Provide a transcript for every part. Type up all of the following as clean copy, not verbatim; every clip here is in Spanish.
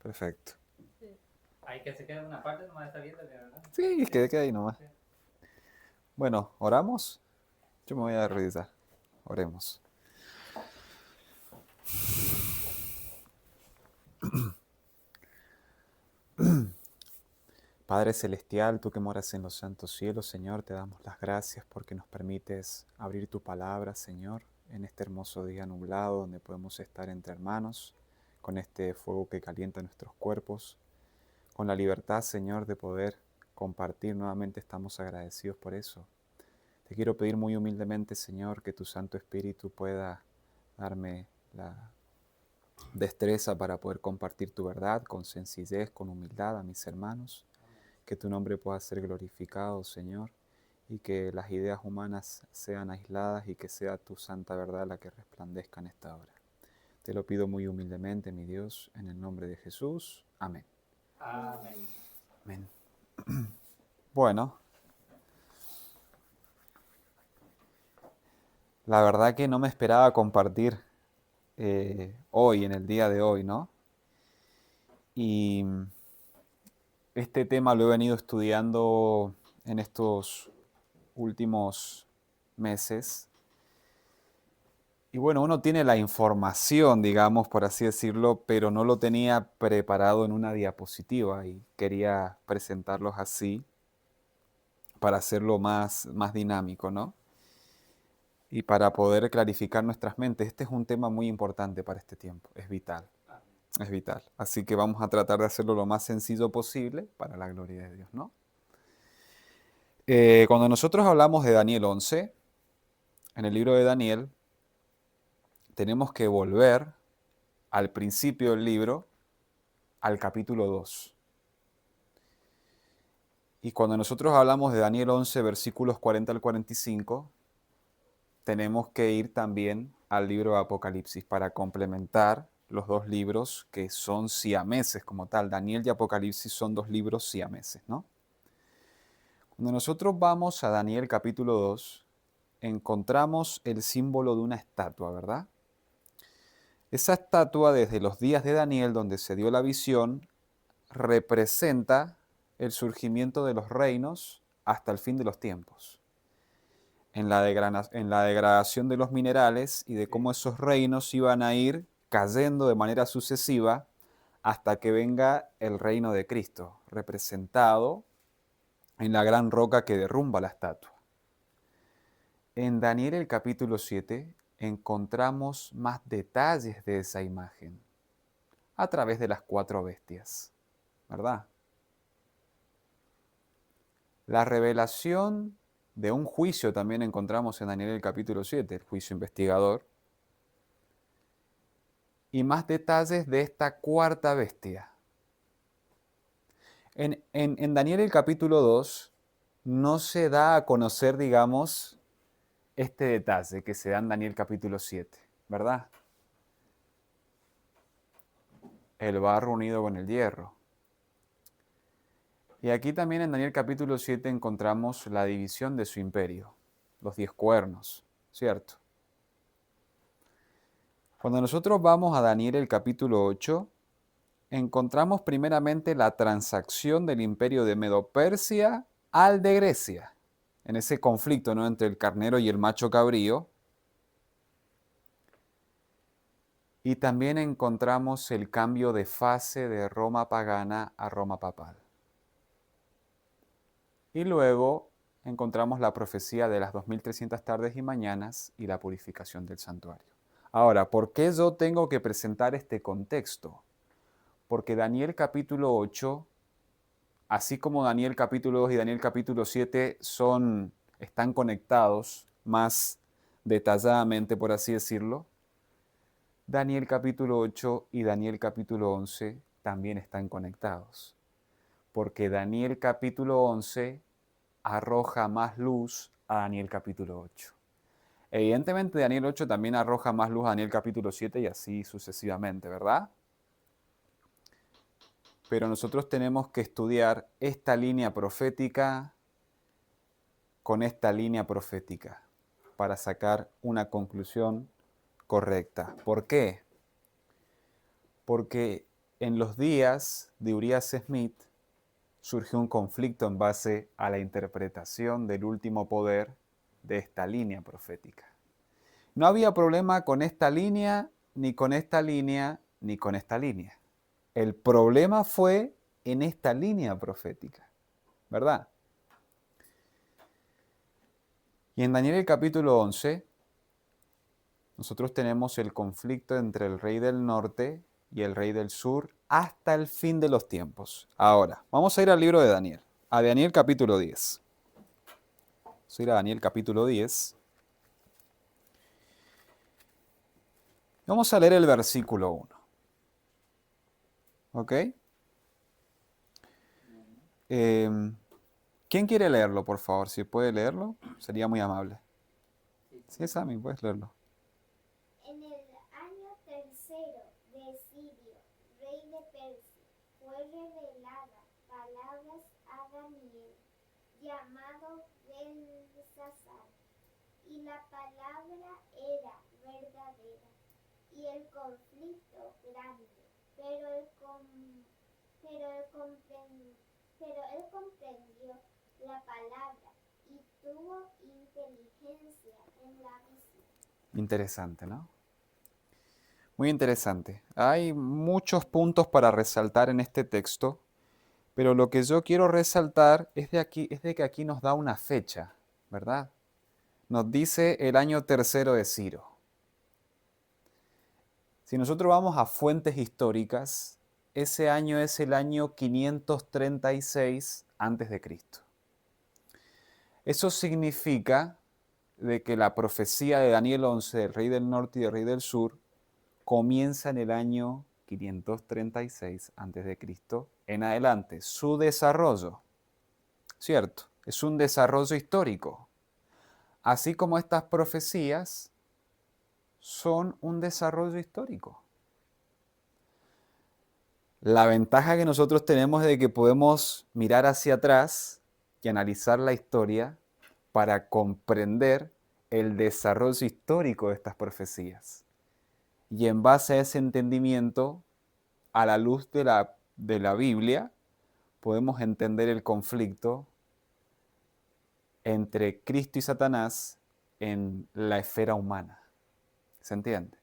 Perfecto. Hay que se queda una parte nomás está viendo, ¿verdad? Sí, quede ahí nomás. Sí. Bueno, ¿oramos? Yo me voy a revisar. Oremos. Padre Celestial, tú que moras en los santos cielos, Señor, te damos las gracias porque nos permites abrir tu palabra, Señor, en este hermoso día nublado donde podemos estar entre hermanos, con este fuego que calienta nuestros cuerpos, con la libertad, Señor, de poder compartir. Nuevamente estamos agradecidos por eso. Te quiero pedir muy humildemente, Señor, que tu Santo Espíritu pueda darme la destreza para poder compartir tu verdad con sencillez, con humildad a mis hermanos. Que tu nombre pueda ser glorificado, Señor, y que las ideas humanas sean aisladas y que sea tu santa verdad la que resplandezca en esta hora. Te lo pido muy humildemente, mi Dios, en el nombre de Jesús. Amén. Amén. Amén. Bueno, la verdad que no me esperaba compartir hoy, en el día de hoy, ¿no? Y este tema lo he venido estudiando en estos últimos meses. Y bueno, uno tiene la información, digamos, por así decirlo, pero no lo tenía preparado en una diapositiva y quería presentarlos así para hacerlo más dinámico, ¿no? Y para poder clarificar nuestras mentes. Este es un tema muy importante para este tiempo, es vital, es vital. Así que vamos a tratar de hacerlo lo más sencillo posible para la gloria de Dios, ¿no? Cuando nosotros hablamos de Daniel 11, en el libro de Daniel, tenemos que volver al principio del libro, al capítulo 2. Y cuando nosotros hablamos de Daniel 11, versículos 40 al 45, tenemos que ir también al libro de Apocalipsis para complementar los dos libros que son siameses como tal. Daniel y Apocalipsis son dos libros siameses, ¿no? Cuando nosotros vamos a Daniel capítulo 2, encontramos el símbolo de una estatua, ¿verdad? Esa estatua, desde los días de Daniel, donde se dio la visión, representa el surgimiento de los reinos hasta el fin de los tiempos. En la degradación de los minerales y de cómo esos reinos iban a ir cayendo de manera sucesiva hasta que venga el reino de Cristo, representado en la gran roca que derrumba la estatua. En Daniel el capítulo 7 encontramos más detalles de esa imagen a través de las 4 bestias, ¿verdad? La revelación de un juicio también encontramos en Daniel el capítulo 7, el juicio investigador, y más detalles de esta cuarta bestia. En Daniel el capítulo 2 no se da a conocer, digamos, este detalle que se da en Daniel capítulo 7, ¿verdad? El barro unido con el hierro. Y aquí también en Daniel capítulo 7 encontramos la división de su imperio, los 10 cuernos, ¿cierto? Cuando nosotros vamos a Daniel el capítulo 8, encontramos primeramente la transacción del imperio de Medo-Persia al de Grecia, en ese conflicto, ¿no?, entre el carnero y el macho cabrío. Y también encontramos el cambio de fase de Roma pagana a Roma papal. Y luego encontramos la profecía de las 2300 tardes y mañanas y la purificación del santuario. Ahora, ¿por qué yo tengo que presentar este contexto? Porque Daniel capítulo 8, así como Daniel capítulo 2 y Daniel capítulo 7 están conectados más detalladamente, por así decirlo, Daniel capítulo 8 y Daniel capítulo 11 también están conectados. Porque Daniel capítulo 11 arroja más luz a Daniel capítulo 8. Evidentemente Daniel 8 también arroja más luz a Daniel capítulo 7 y así sucesivamente, ¿verdad? Pero nosotros tenemos que estudiar esta línea profética con esta línea profética para sacar una conclusión correcta. ¿Por qué? Porque en los días de Urias Smith surgió un conflicto en base a la interpretación del último poder de esta línea profética. No había problema con esta línea, ni con esta línea, ni con esta línea. El problema fue en esta línea profética, ¿verdad? Y en Daniel el capítulo 11, nosotros tenemos el conflicto entre el rey del norte y el rey del sur hasta el fin de los tiempos. Ahora, vamos a ir al libro de Daniel, a Daniel capítulo 10. Vamos a ir a Daniel capítulo 10. Vamos a leer el versículo 1. ¿Ok? ¿Quién quiere leerlo, por favor? Si puede leerlo, sería muy amable. Sí, Sammy, puedes leerlo. En el año tercero de Cirio, rey de Persia, fue revelada palabras a Daniel, llamado Belsasar, y la palabra era verdadera, y el conflicto grande, pero él comprendió la palabra y tuvo inteligencia en la visión. Interesante, ¿no? Muy interesante. Hay muchos puntos para resaltar en este texto, pero lo que yo quiero resaltar es de que aquí nos da una fecha, ¿verdad? Nos dice el año tercero de Ciro. Si nosotros vamos a fuentes históricas, ese año es el año 536 a.C. Eso significa de que la profecía de Daniel 11, del rey del norte y del rey del sur, comienza en el año 536 a.C. en adelante. Su desarrollo, ¿cierto? Es un desarrollo histórico. Así como estas profecías son un desarrollo histórico. La ventaja que nosotros tenemos es de que podemos mirar hacia atrás y analizar la historia para comprender el desarrollo histórico de estas profecías. Y en base a ese entendimiento, a la luz de la Biblia, podemos entender el conflicto entre Cristo y Satanás en la esfera humana. ¿Se entiende?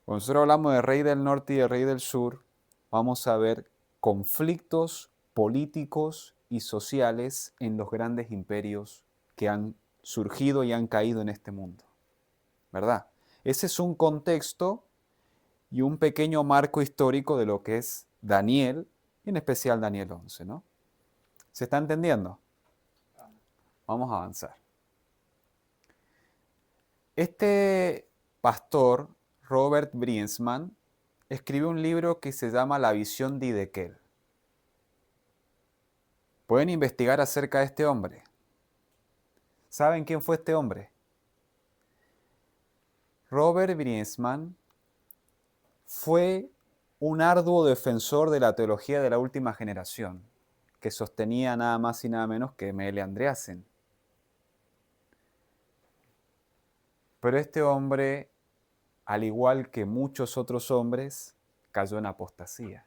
Cuando nosotros hablamos de rey del norte y de rey del sur, vamos a ver conflictos políticos y sociales en los grandes imperios que han surgido y han caído en este mundo. ¿Verdad? Ese es un contexto y un pequeño marco histórico de lo que es Daniel, y en especial Daniel 11, ¿no? ¿Se está entendiendo? Vamos a avanzar. Este pastor, Robert Briensman, escribió un libro que se llama La visión de Idequel. Pueden investigar acerca de este hombre. ¿Saben quién fue este hombre? Robert Briensman fue un arduo defensor de la teología de la última generación, que sostenía nada más y nada menos que M.L. Andreasen. Pero este hombre, al igual que muchos otros hombres, cayó en apostasía.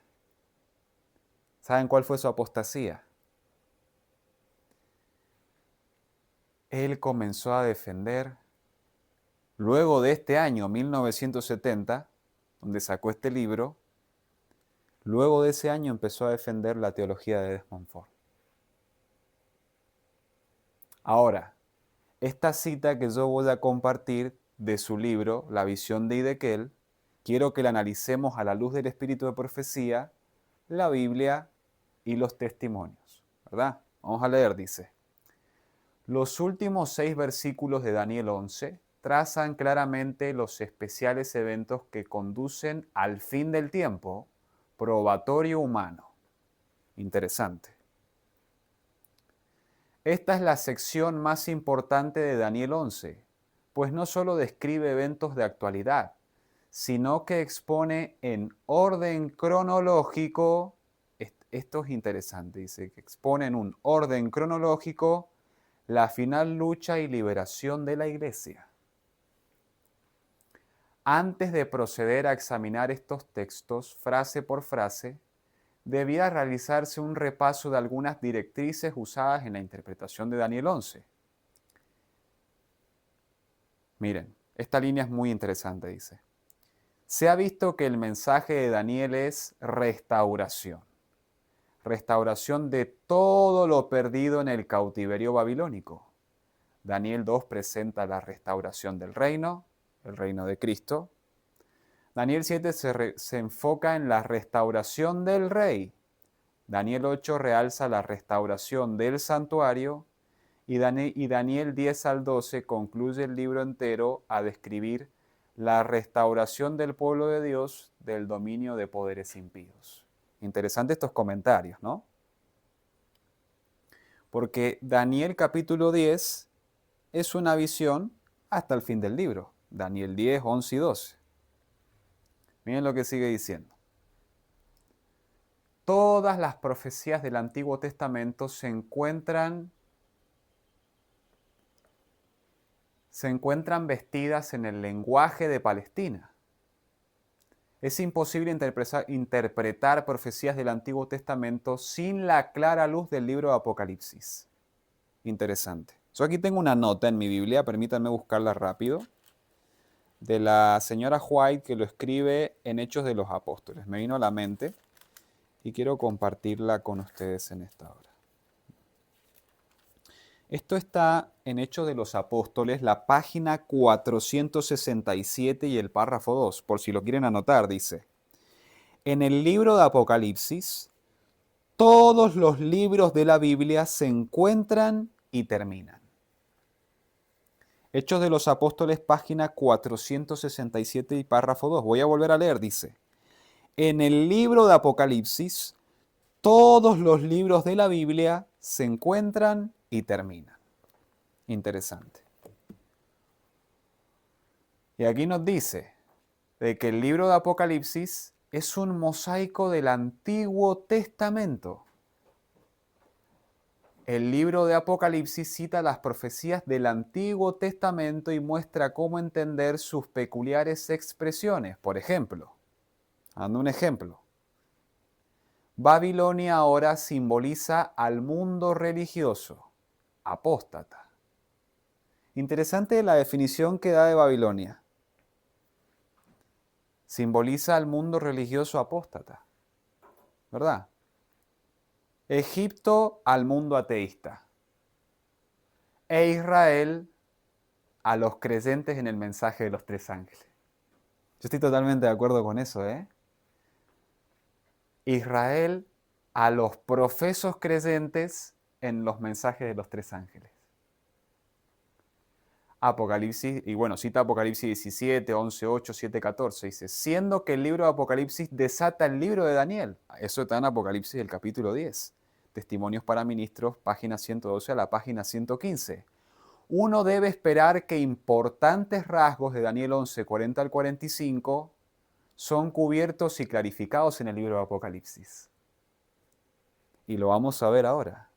¿Saben cuál fue su apostasía? Él comenzó a defender, luego de este año, 1970, donde sacó este libro, luego de ese año empezó a defender la teología de Desmond Ford. Ahora, esta cita que yo voy a compartir de su libro, La visión de Idequel, quiero que la analicemos a la luz del espíritu de profecía, la Biblia y los testimonios, ¿verdad? Vamos a leer, dice. Los últimos 6 versículos de Daniel 11 trazan claramente los especiales eventos que conducen al fin del tiempo, probatorio humano. Interesante. Esta es la sección más importante de Daniel 11, pues no solo describe eventos de actualidad, sino que expone en orden cronológico, esto es interesante, dice que expone en un orden cronológico la final lucha y liberación de la iglesia. antes de proceder a examinar estos textos frase por frase, debía realizarse un repaso de algunas directrices usadas en la interpretación de Daniel 11. Miren, esta línea es muy interesante, dice. Se ha visto que el mensaje de Daniel es restauración. Restauración de todo lo perdido en el cautiverio babilónico. Daniel 2 presenta la restauración del reino, el reino de Cristo. Daniel 7 se enfoca en la restauración del rey. Daniel 8 realza la restauración del santuario. Y Daniel 10 al 12 concluye el libro entero a describir la restauración del pueblo de Dios del dominio de poderes impíos. Interesante estos comentarios, ¿no? Porque Daniel capítulo 10 es una visión hasta el fin del libro. Daniel 10, 11 y 12. Miren lo que sigue diciendo. Todas las profecías del Antiguo Testamento se encuentran vestidas en el lenguaje de Palestina. Es imposible interpretar profecías del Antiguo Testamento sin la clara luz del libro de Apocalipsis. Interesante. Yo aquí tengo una nota en mi Biblia, permítanme buscarla rápido, de la señora White que lo escribe en Hechos de los Apóstoles. Me vino a la mente y quiero compartirla con ustedes en esta hora. Esto está en Hechos de los Apóstoles, la página 467 y el párrafo 2, por si lo quieren anotar, dice. En el libro de Apocalipsis, todos los libros de la Biblia se encuentran y terminan. Hechos de los Apóstoles, página 467 y párrafo 2. Voy a volver a leer, dice. En el libro de Apocalipsis, todos los libros de la Biblia se encuentran y terminan. Interesante. Y aquí nos dice de que el libro de Apocalipsis es un mosaico del Antiguo Testamento. El libro de Apocalipsis cita las profecías del Antiguo Testamento y muestra cómo entender sus peculiares expresiones. Por ejemplo, dando un ejemplo, Babilonia ahora simboliza al mundo religioso, apóstata. Interesante la definición que da de Babilonia. Simboliza al mundo religioso apóstata, ¿verdad? Egipto al mundo ateísta e Israel a los creyentes en el mensaje de los tres ángeles. Yo estoy totalmente de acuerdo con eso, ¿eh? Israel a los profesos creyentes en los mensajes de los tres ángeles. Apocalipsis, y bueno, cita Apocalipsis 17, 11, 8, 7, 14, dice, siendo que el libro de Apocalipsis desata el libro de Daniel. Eso está en Apocalipsis el capítulo 10. Testimonios para Ministros, página 112 a la página 115. Uno debe esperar que importantes rasgos de Daniel 11, 40 al 45 son cubiertos y clarificados en el libro de Apocalipsis. Y lo vamos a ver ahora.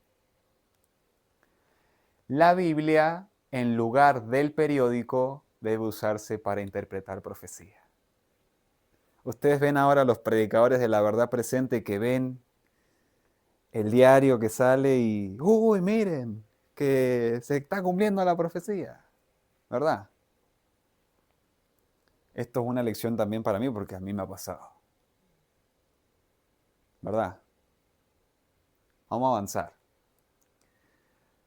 La Biblia, en lugar del periódico, debe usarse para interpretar profecía. Ustedes ven ahora los predicadores de la verdad presente que ven el diario que sale y, uy, miren, que se está cumpliendo la profecía, ¿verdad? Esto es una lección también para mí porque a mí me ha pasado, ¿verdad? Vamos a avanzar.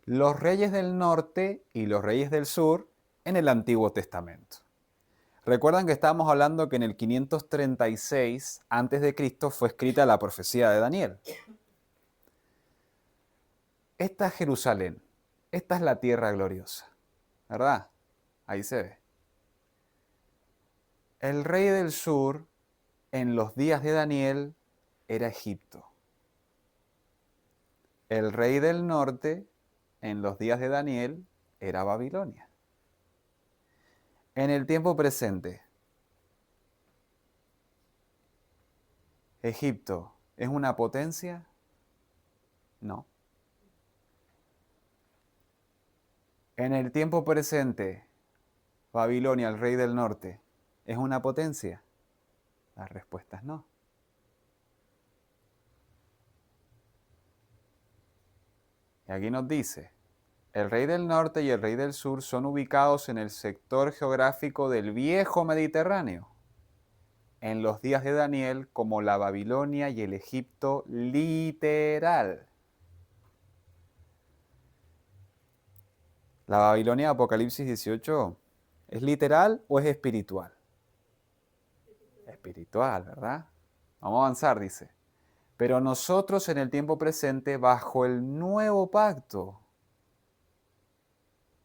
Los reyes del norte y los reyes del sur en el Antiguo Testamento. Recuerdan que estábamos hablando que en el 536 a.C. fue escrita la profecía de Daniel. Esta es Jerusalén, esta es la tierra gloriosa, ¿verdad? Ahí se ve. El rey del sur, en los días de Daniel, era Egipto. El rey del norte, en los días de Daniel, era Babilonia. En el tiempo presente, ¿Egipto es una potencia? No. En el tiempo presente, Babilonia, el rey del norte, ¿Es una potencia? La respuesta es no. Y aquí nos dice, el rey del norte y el rey del sur son ubicados en el sector geográfico del viejo Mediterráneo, en los días de Daniel como la Babilonia y el Egipto literal. ¿La Babilonia de Apocalipsis 18 es literal o es espiritual? Espiritual, ¿verdad? Vamos a avanzar, dice. Pero nosotros en el tiempo presente, bajo el nuevo pacto,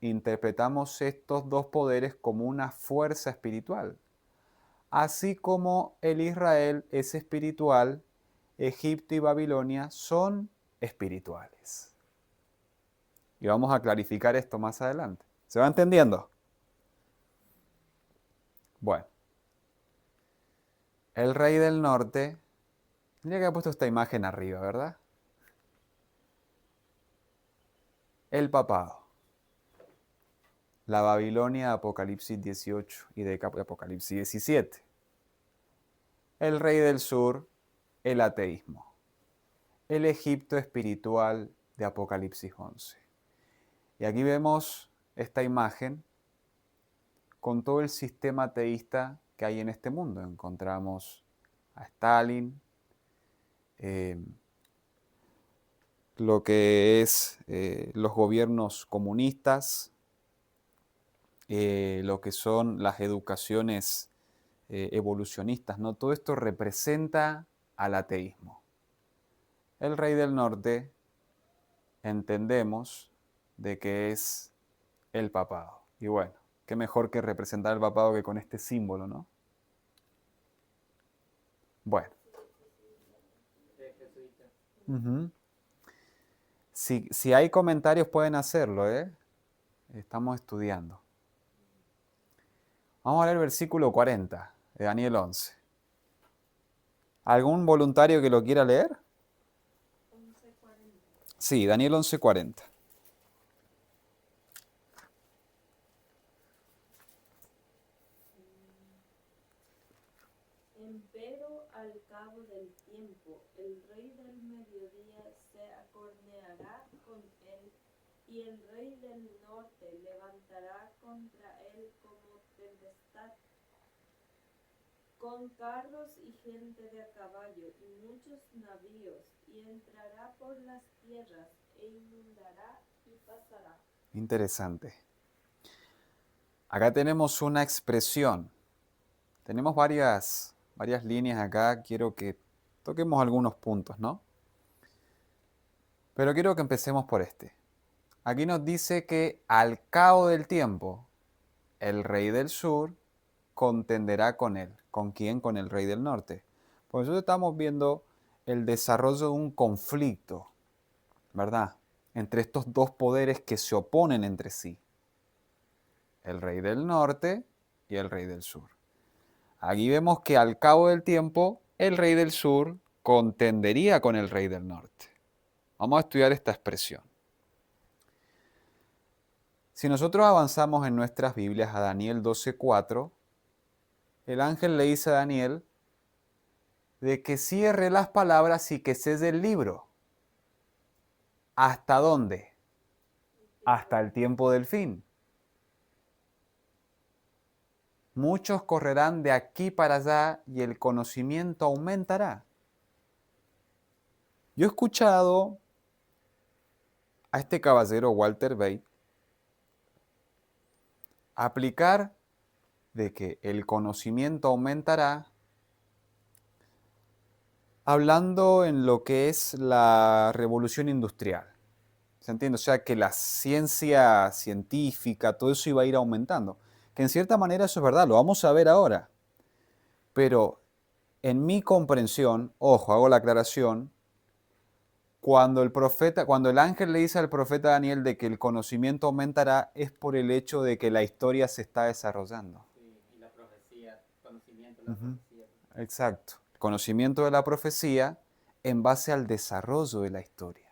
interpretamos estos dos poderes como una fuerza espiritual. Así como el Israel es espiritual, Egipto y Babilonia son espirituales. Y vamos a clarificar esto más adelante. ¿Se va entendiendo? Bueno. El rey del norte, ya que he puesto esta imagen arriba, ¿verdad? El papado. La Babilonia de Apocalipsis 18 y de Apocalipsis 17. El rey del sur, el ateísmo. El Egipto espiritual de Apocalipsis 11. Y aquí vemos esta imagen con todo el sistema ateísta que hay en este mundo. Encontramos a Stalin, lo que es los gobiernos comunistas, lo que son las educaciones evolucionistas, ¿no? Todo esto representa al ateísmo. El rey del norte entendemos de que es el papado. Y bueno, qué mejor que representar el papado que con este símbolo, ¿no? Bueno. Uh-huh. Si hay comentarios pueden hacerlo, ¿eh? Estamos estudiando. Vamos a leer el versículo 40 de Daniel 11. ¿Algún voluntario que lo quiera leer? 11:40. Sí, Daniel 11:40. Empero al cabo del tiempo, el rey del mediodía se acorneará con él, y el rey del norte levantará contra él como tempestad, con carros y gente de a caballo y muchos navíos, y entrará por las tierras, e inundará y pasará. Interesante. Acá tenemos una expresión. Tenemos varias líneas acá. Quiero que toquemos algunos puntos, ¿no? Pero quiero que empecemos por este. Aquí nos dice que al cabo del tiempo, el rey del sur contenderá con él. ¿Con quién? Con el rey del norte. Por eso estamos viendo el desarrollo de un conflicto, ¿verdad? Entre estos dos poderes que se oponen entre sí. El rey del norte y el rey del sur. Aquí vemos que al cabo del tiempo, el rey del sur contendería con el rey del norte. Vamos a estudiar esta expresión. Si nosotros avanzamos en nuestras Biblias a Daniel 12:4, el ángel le dice a Daniel de que cierre las palabras y que cese el libro. ¿Hasta dónde? Hasta el tiempo del fin. Muchos correrán de aquí para allá y el conocimiento aumentará. Yo he escuchado a este caballero Walter Bate aplicar de que el conocimiento aumentará hablando en lo que es la revolución industrial. ¿Se entiende? O sea, que la ciencia científica, todo eso iba a ir aumentando. Que en cierta manera eso es verdad, lo vamos a ver ahora. Pero en mi comprensión, ojo, hago la aclaración, cuando el ángel le dice al profeta Daniel de que el conocimiento aumentará, es por el hecho de que la historia se está desarrollando. Sí, y la profecía, conocimiento de la profecía. Exacto. El conocimiento de la profecía en base al desarrollo de la historia.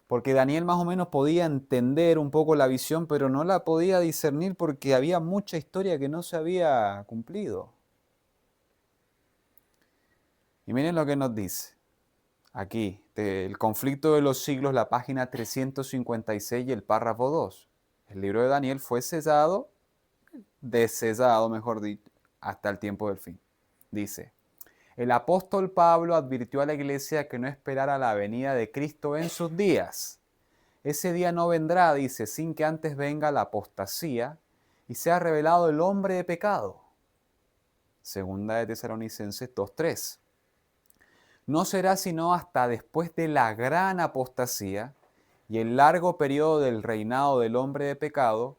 Porque Daniel más o menos podía entender un poco la visión, pero no la podía discernir porque había mucha historia que no se había cumplido. Y miren lo que nos dice aquí, el conflicto de los siglos, la página 356 y el párrafo 2. El libro de Daniel fue cesado, descesado, mejor dicho, hasta el tiempo del fin. Dice, el apóstol Pablo advirtió a la iglesia que no esperara la venida de Cristo en sus días. Ese día no vendrá, dice, sin que antes venga la apostasía y sea revelado el hombre de pecado. Segunda de Tesalonicenses 2:3. No será sino hasta después de la gran apostasía y el largo periodo del reinado del hombre de pecado,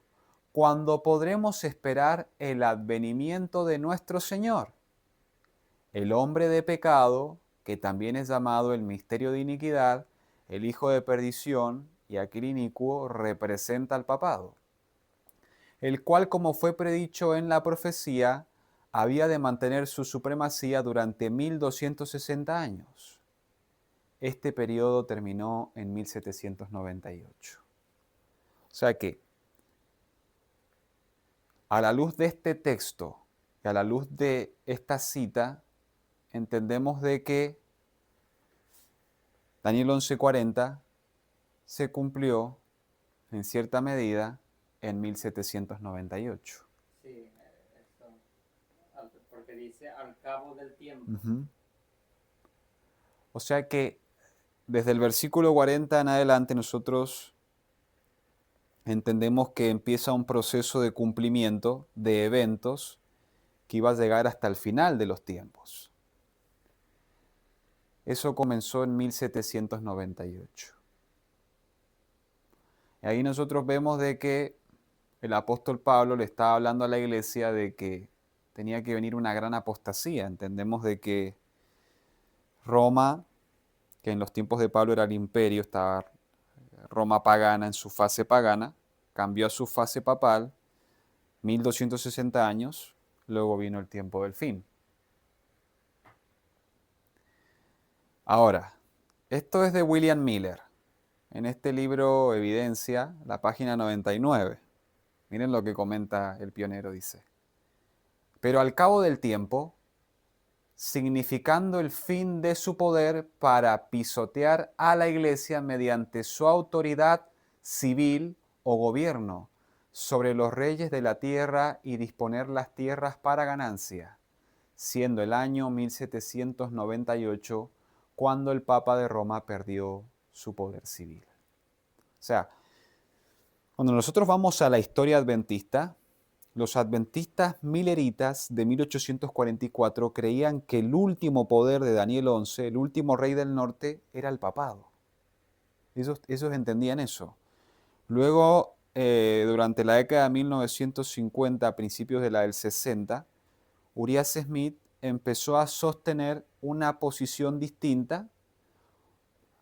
cuando podremos esperar el advenimiento de nuestro Señor. El hombre de pecado, que también es llamado el misterio de iniquidad, el hijo de perdición y aquel inicuo, representa al papado, el cual, como fue predicho en la profecía, había de mantener su supremacía durante 1260 años. Este periodo terminó en 1798. O sea que, a la luz de este texto y a la luz de esta cita, entendemos de que Daniel 11:40 se cumplió en cierta medida en 1798. Sí, eso, porque dice al cabo del tiempo. O sea que desde el versículo 40 en adelante nosotros entendemos que empieza un proceso de cumplimiento de eventos que iba a llegar hasta el final de los tiempos. Eso comenzó en 1798. Y ahí nosotros vemos de que el apóstol Pablo le estaba hablando a la iglesia de que tenía que venir una gran apostasía. Entendemos de que Roma, que en los tiempos de Pablo era el imperio, estaba Roma pagana en su fase pagana, cambió a su fase papal, 1260 años, luego vino el tiempo del fin. Ahora, esto es de William Miller, en este libro Evidencia, la página 99. Miren lo que comenta el pionero, dice. Pero al cabo del tiempo, significando el fin de su poder para pisotear a la iglesia mediante su autoridad civil o gobierno sobre los reyes de la tierra y disponer las tierras para ganancia, siendo el año 1798 cuando el Papa de Roma perdió su poder civil. O sea, cuando nosotros vamos a la historia adventista, los adventistas milleritas de 1844 creían que el último poder de Daniel 11, el último rey del norte, era el papado. Ellos entendían eso. Luego, durante la década de 1950, a principios de la del 60, Uriah Smith empezó a sostener una posición distinta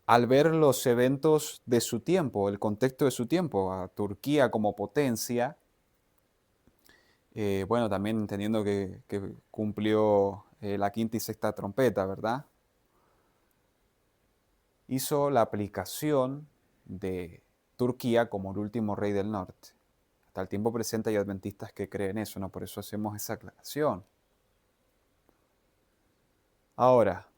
al ver los eventos de su tiempo, el contexto de su tiempo, a Turquía como potencia. Bueno, también entendiendo que cumplió la quinta y sexta trompeta, ¿verdad? Hizo la aplicación de Turquía como el último rey del norte. Hasta el tiempo presente hay adventistas que creen eso, ¿no? Por eso hacemos esa aclaración. Ahora,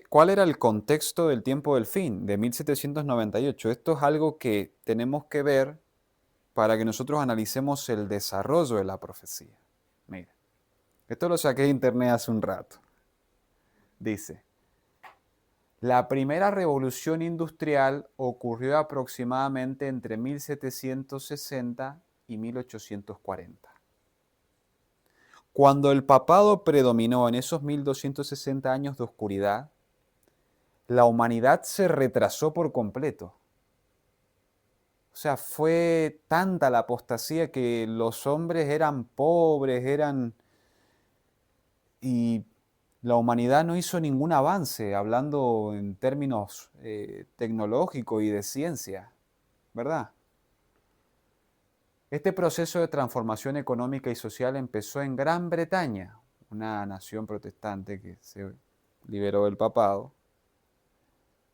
¿cuál era el contexto del tiempo del fin, de 1798? Esto es algo que tenemos que ver para que nosotros analicemos el desarrollo de la profecía. Mira, esto lo saqué de internet hace un rato. Dice, la primera revolución industrial ocurrió aproximadamente entre 1760 y 1840. Cuando el papado predominó en esos 1260 años de oscuridad, la humanidad se retrasó por completo. O sea, fue tanta la apostasía que los hombres eran pobres, y la humanidad no hizo ningún avance, hablando en términos tecnológicos y de ciencia, ¿verdad? Este proceso de transformación económica y social empezó en Gran Bretaña, una nación protestante que se liberó del papado,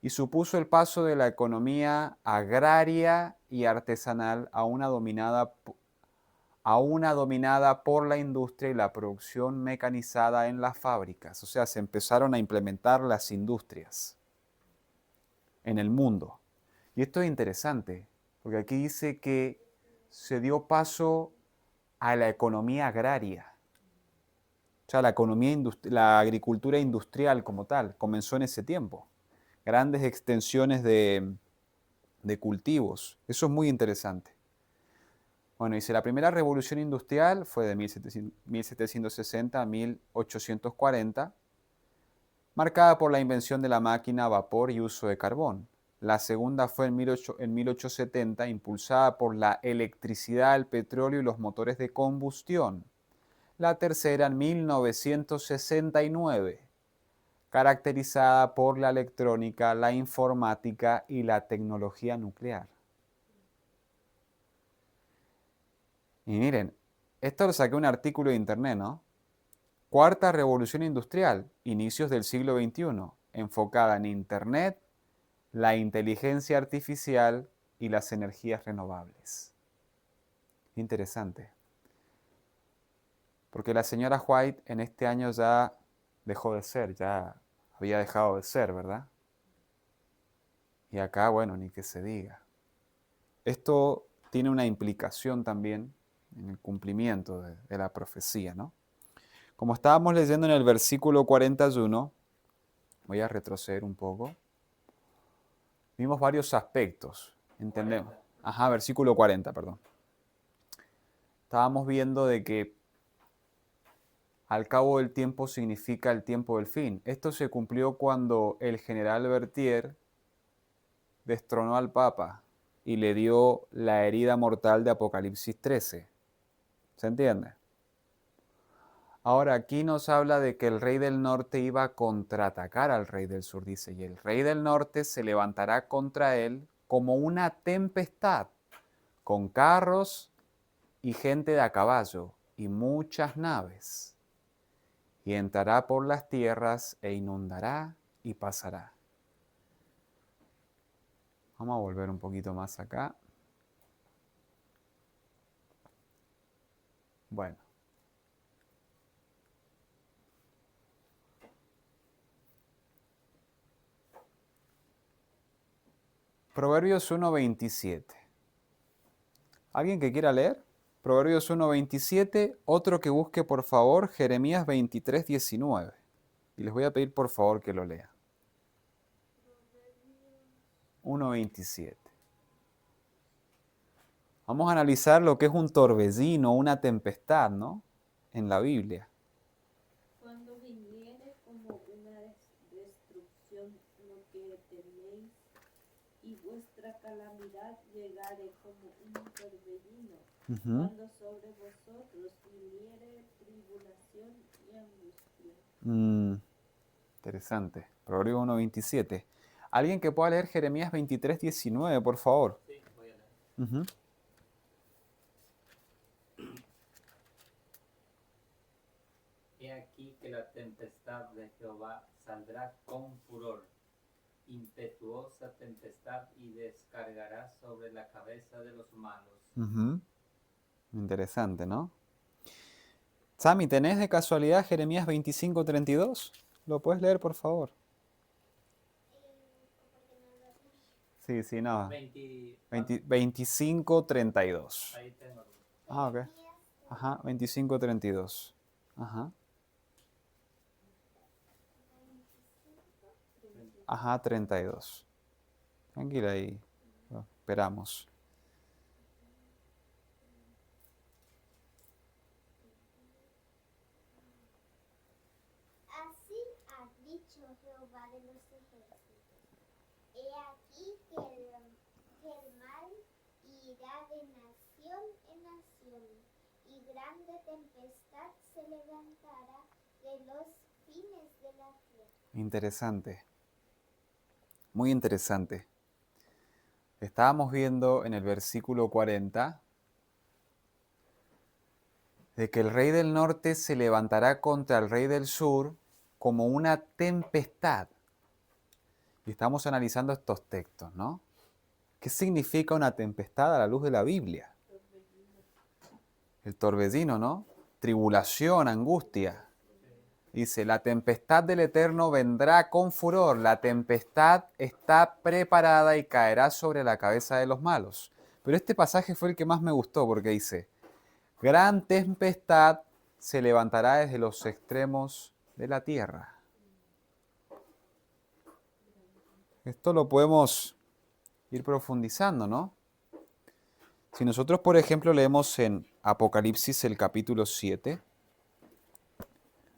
y supuso el paso de la economía agraria y artesanal a una dominada por la industria y la producción mecanizada en las fábricas. O sea, se empezaron a implementar las industrias en el mundo. Y esto es interesante, porque aquí dice que se dio paso a la economía agraria. O sea, la agricultura industrial como tal comenzó en ese tiempo. Grandes extensiones de cultivos. Eso es muy interesante. Bueno, dice, la primera revolución industrial fue de 1760 a 1840, marcada por la invención de la máquina a vapor y uso de carbón. La segunda fue en 1870, impulsada por la electricidad, el petróleo y los motores de combustión. La tercera en 1969, caracterizada por la electrónica, la informática y la tecnología nuclear. Y miren, esto lo saqué un artículo de internet, ¿no? Cuarta revolución industrial, inicios del siglo XXI, enfocada en Internet, la inteligencia artificial y las energías renovables. Interesante. Porque la señora White en este año ya dejó de ser, ya había dejado de ser, ¿verdad? Y acá, bueno, ni que se diga. Esto tiene una implicación también en el cumplimiento de la profecía, ¿no? Como estábamos leyendo en el versículo 41, voy a retroceder un poco, vimos varios aspectos, entendemos. Ajá, versículo 40, perdón. Estábamos viendo de que al cabo del tiempo significa el tiempo del fin. Esto se cumplió cuando el general Berthier destronó al Papa y le dio la herida mortal de Apocalipsis 13. ¿Se entiende? Ahora aquí nos habla de que el rey del norte iba a contraatacar al rey del sur, dice, y el rey del norte se levantará contra él como una tempestad, con carros y gente de a caballo y muchas naves, y entrará por las tierras e inundará y pasará. Vamos a volver un poquito más acá. Bueno. Proverbios 1:27. ¿Alguien que quiera leer? Proverbios 1:27. Otro que busque, por favor, Jeremías 23:19. Y les voy a pedir, por favor, que lo lean. 1:27. Vamos a analizar lo que es un torbellino, una tempestad, ¿no? En la Biblia. Cuando viniere como una destrucción lo que teméis, y vuestra calamidad llegare como un torbellino, cuando sobre vosotros viniere tribulación y angustia. Interesante. Proverbio 1:27. ¿Alguien que pueda leer Jeremías 23:19, por favor? Sí, voy a leer. He aquí que la tempestad de Jehová saldrá con furor, impetuosa tempestad, y descargará sobre la cabeza de los malos. Interesante, ¿no? Sami, ¿tenés de casualidad Jeremías 25:32? ¿Lo puedes leer, por favor? Sí, no. 25:32. Ahí tengo. Ok. Ajá, 25:32. Ajá. Ajá, 32. Tranquila ahí. Esperamos. Así ha dicho Jehová de los ejércitos. He aquí que el mal irá de nación en nación, y grande tempestad se levantará de los fines de la tierra. Interesante. Muy interesante. Estábamos viendo en el versículo 40 de que el rey del norte se levantará contra el rey del sur como una tempestad. Y estamos analizando estos textos, ¿no? ¿Qué significa una tempestad a la luz de la Biblia? El torbellino, ¿no? Tribulación, angustia. Dice, la tempestad del Eterno vendrá con furor. La tempestad está preparada y caerá sobre la cabeza de los malos. Pero este pasaje fue el que más me gustó porque dice, gran tempestad se levantará desde los extremos de la tierra. Esto lo podemos ir profundizando, ¿no? Si nosotros, por ejemplo, leemos en Apocalipsis el capítulo 7,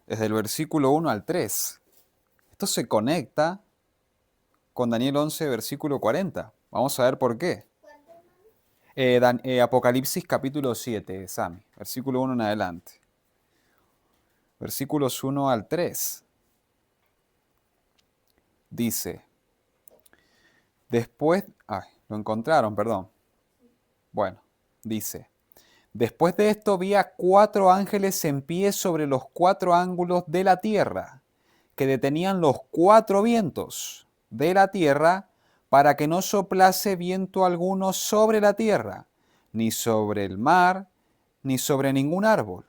desde el versículo 1 al 3, esto se conecta con Daniel 11, versículo 40. Vamos a ver por qué. Apocalipsis capítulo 7, Sami, versículo 1 en adelante. Versículos 1 al 3. Dice, después, lo encontraron, perdón. Bueno, dice, después de esto vi a 4 ángeles en pie sobre los 4 ángulos de la tierra, que detenían los 4 vientos de la tierra para que no soplase viento alguno sobre la tierra, ni sobre el mar, ni sobre ningún árbol.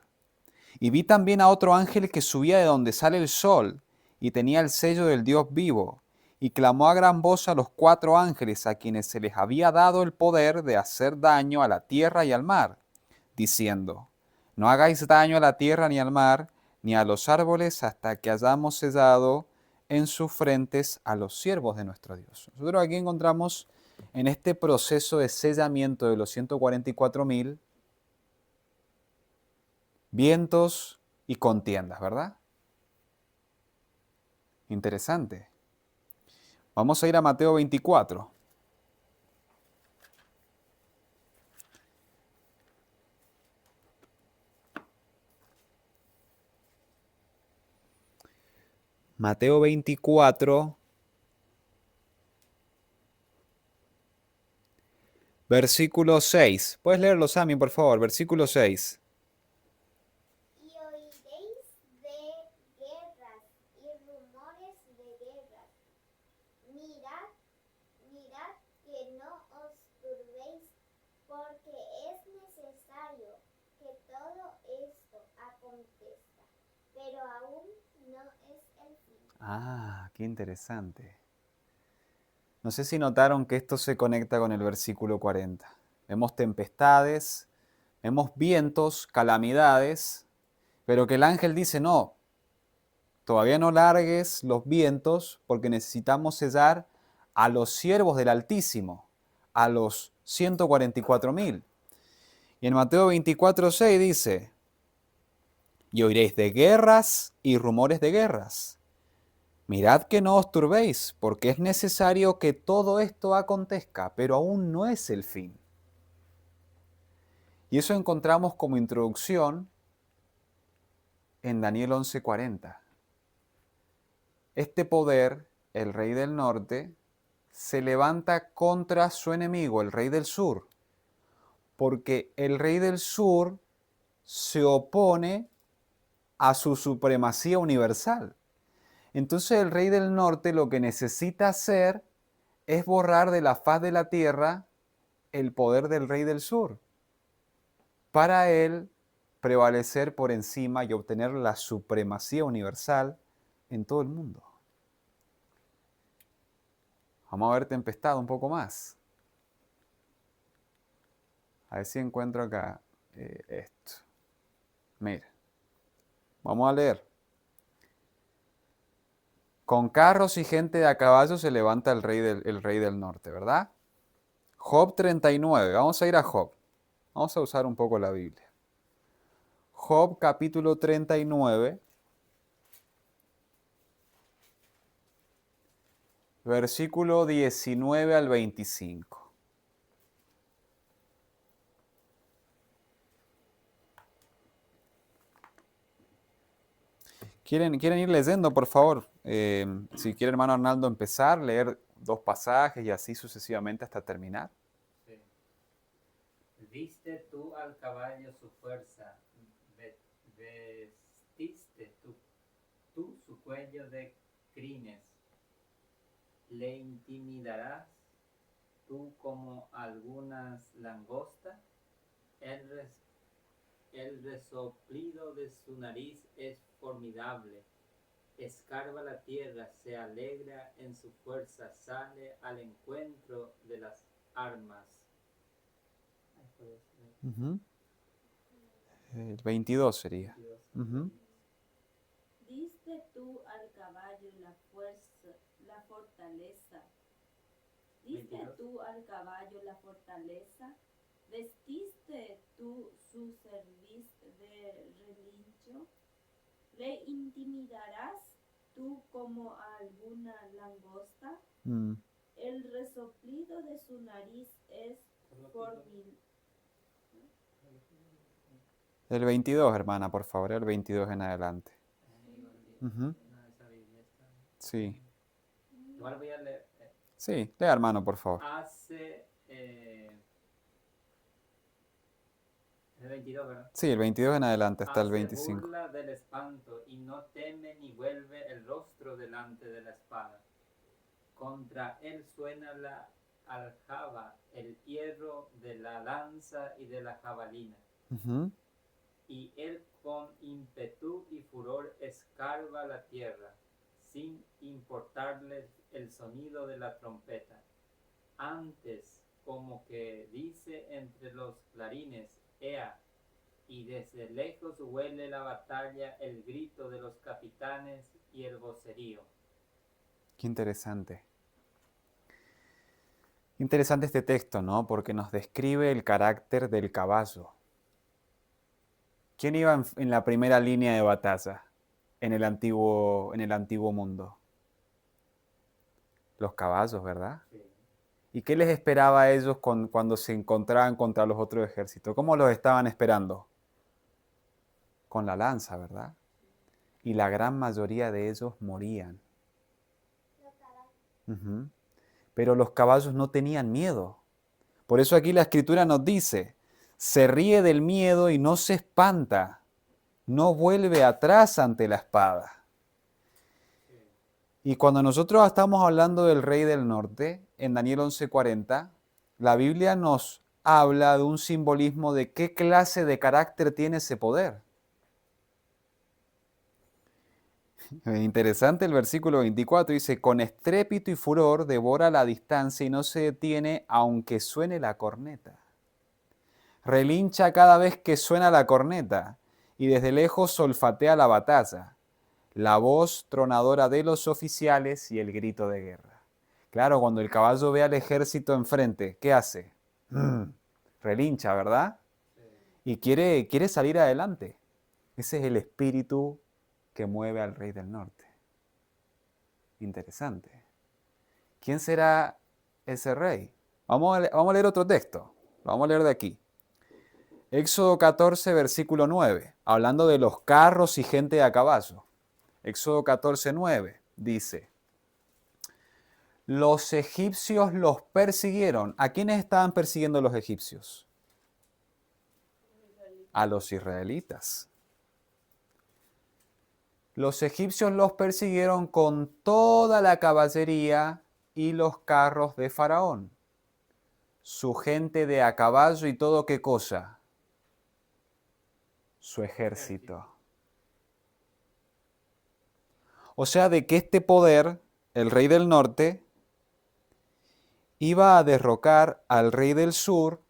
Y vi también a otro ángel que subía de donde sale el sol, y tenía el sello del Dios vivo, y clamó a gran voz a los 4 ángeles a quienes se les había dado el poder de hacer daño a la tierra y al mar, diciendo, no hagáis daño a la tierra ni al mar, ni a los árboles hasta que hayamos sellado en sus frentes a los siervos de nuestro Dios. Nosotros aquí encontramos en este proceso de sellamiento de los 144.000 vientos y contiendas, ¿verdad? Interesante. Vamos a ir a Mateo 24. Mateo 24, versículo 6. ¿Puedes leerlo, Sami, por favor? Versículo 6. Y oiréis de guerras y rumores de guerras. Mirad, mirad que no os turbéis, porque es necesario que todo esto acontezca, pero aún no es el fin. Ah, qué interesante. No sé si notaron que esto se conecta con el versículo 40. Vemos tempestades, vemos vientos, calamidades, pero que el ángel dice, no, todavía no largues los vientos porque necesitamos sellar a los siervos del Altísimo, a los 144.000. Y en Mateo 24:6 dice, y oiréis de guerras y rumores de guerras. Mirad que no os turbéis, porque es necesario que todo esto acontezca, pero aún no es el fin. Y eso encontramos como introducción en Daniel 11:40. Este poder, el rey del norte, se levanta contra su enemigo, el rey del sur, porque el rey del sur se opone a su supremacía universal. Entonces el rey del norte lo que necesita hacer es borrar de la faz de la tierra el poder del rey del sur, para él prevalecer por encima y obtener la supremacía universal en todo el mundo. Vamos a ver tempestad un poco más. A ver si encuentro acá esto. Mira, vamos a leer. Con carros y gente de a caballo se levanta el rey del norte, ¿verdad? Job 39, vamos a ir a Job. Vamos a usar un poco la Biblia. Job capítulo 39, versículo 19 al 25. ¿Quieren ir leyendo, por favor? Si quiere, hermano Arnaldo, empezar, leer 2 pasajes y así sucesivamente hasta terminar. Sí. Diste tú al caballo su fuerza, vestiste tú su cuello de crines, ¿Le intimidarás tú como algunas langostas? El, el resoplido de su nariz es formidable. Escarba la tierra, se alegra en su fuerza, sale al encuentro de las armas. Ujú. El 22 sería. Ujú. Diste tú al caballo la fuerza, la fortaleza. Diste 22. tú al caballo la fortaleza. Vestiste tú su cerviz de relincho. ¿Le intimidarás tú como a alguna langosta? Mm. El resoplido de su nariz es formidable. El 22, hermana, por favor, el 22 en adelante. Ujú. No, esa Biblia está. Sí. Igual voy a leer. Sí, lea, hermano, por favor. Hace el 22, ¿verdad? Sí, el 22 en adelante hasta el Hace 25. burla del espanto y no teme ni vuelve el rostro delante de la espada. Contra él suena la aljaba, el hierro de la lanza y de la jabalina. Ujú. Y él con ímpetu y furor escarba la tierra, sin importarle el sonido de la trompeta. Antes, como que dice entre los clarines, ea, y desde lejos huele la batalla, el grito de los capitanes y el vocerío. Qué interesante. Interesante este texto, ¿no? Porque nos describe el carácter del caballo. ¿Quién iba en la primera línea de batalla en el antiguo mundo? Los caballos, ¿verdad? Sí. ¿Y qué les esperaba a ellos cuando se encontraban contra los otros ejércitos? ¿Cómo los estaban esperando? Con la lanza, ¿verdad? Y la gran mayoría de ellos morían. Ujú. Pero los caballos no tenían miedo. Por eso aquí la Escritura nos dice, se ríe del miedo y no se espanta, no vuelve atrás ante la espada. Y cuando nosotros estamos hablando del rey del norte, en Daniel 11:40, la Biblia nos habla de un simbolismo de qué clase de carácter tiene ese poder. Interesante el versículo 24, dice, con estrépito y furor devora la distancia y no se detiene aunque suene la corneta. Relincha cada vez que suena la corneta y desde lejos olfatea la batalla, la voz tronadora de los oficiales y el grito de guerra. Claro, cuando el caballo ve al ejército enfrente, ¿qué hace? Relincha, ¿verdad? Y quiere salir adelante. Ese es el espíritu que mueve al rey del norte. Interesante. ¿Quién será ese rey? Vamos a leer otro texto. Vamos a leer de aquí. Éxodo 14, versículo 9, hablando de los carros y gente a caballo. Éxodo 14, 9 dice, los egipcios los persiguieron. ¿A quiénes estaban persiguiendo los egipcios? A los israelitas. Los egipcios los persiguieron con toda la caballería y los carros de Faraón. Su gente de a caballo y todo qué cosa. Su ejército. O sea, de que este poder, el rey del norte, iba a derrocar al rey del sur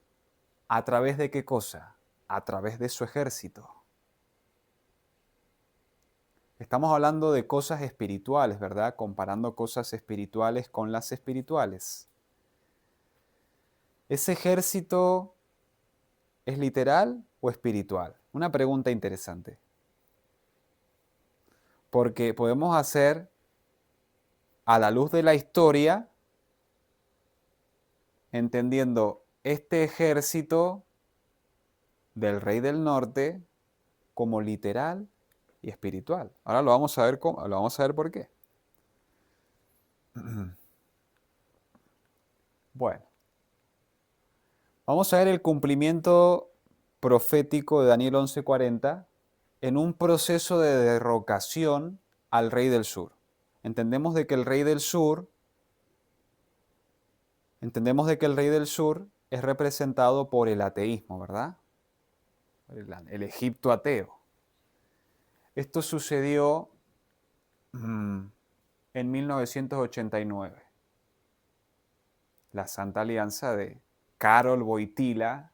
a través de qué cosa? A través de su ejército. Estamos hablando de cosas espirituales, ¿verdad? Comparando cosas espirituales con las espirituales. ¿Ese ejército es literal o espiritual? Una pregunta interesante. Porque podemos hacer, a la luz de la historia, entendiendo este ejército del rey del norte como literal y espiritual. Ahora lo vamos a ver por qué. Bueno, vamos a ver el cumplimiento profético de Daniel 11:40 en un proceso de derrocación al rey del sur. Entendemos de que el rey del sur entendemos de que el rey del sur es representado por el ateísmo, ¿verdad? El Egipto ateo. Esto sucedió en 1989. La Santa Alianza de Karol Wojtyła,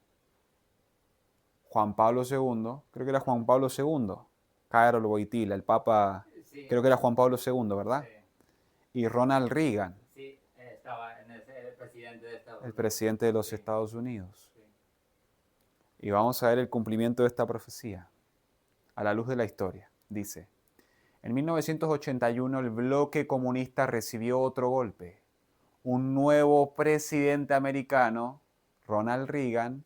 Juan Pablo II, creo que era Juan Pablo II, Karol Wojtyła, el Papa, Sí, creo que era Juan Pablo II, ¿verdad? sí, Y Ronald Reagan, sí, estaba en el presidente de Estados el Unidos. presidente de los Sí, Estados Unidos. sí. Y vamos a ver el cumplimiento de esta profecía a la luz de la historia. Dice, en 1981 el bloque comunista recibió otro golpe. Un nuevo presidente americano, Ronald Reagan,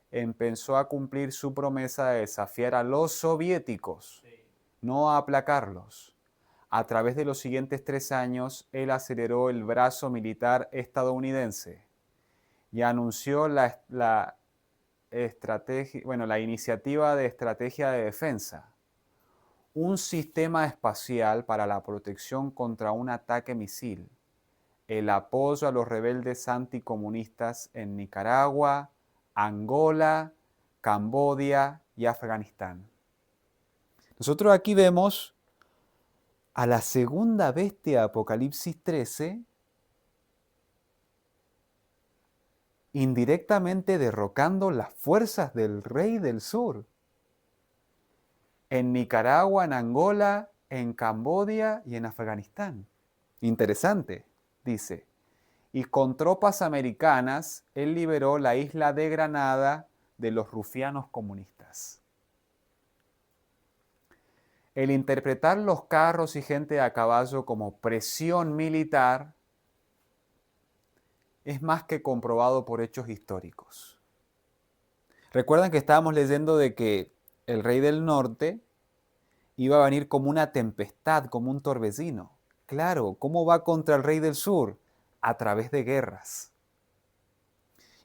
empezó a cumplir su promesa de desafiar a los soviéticos, Sí. no a aplacarlos. A través de los siguientes 3 años, él aceleró el brazo militar estadounidense y anunció la iniciativa de estrategia de defensa, un sistema espacial para la protección contra un ataque misil, el apoyo a los rebeldes anticomunistas en Nicaragua, Angola, Camboya y Afganistán. Nosotros aquí vemos a la segunda bestia de Apocalipsis 13 indirectamente derrocando las fuerzas del rey del sur. En Nicaragua, en Angola, en Camboya y en Afganistán. Interesante, dice. Y con tropas americanas, él liberó la isla de Granada de los rufianos comunistas. El interpretar los carros y gente a caballo como presión militar es más que comprobado por hechos históricos. Recuerdan que estábamos leyendo de que el rey del norte iba a venir como una tempestad, como un torbellino. Claro, ¿cómo va contra el rey del sur? A través de guerras.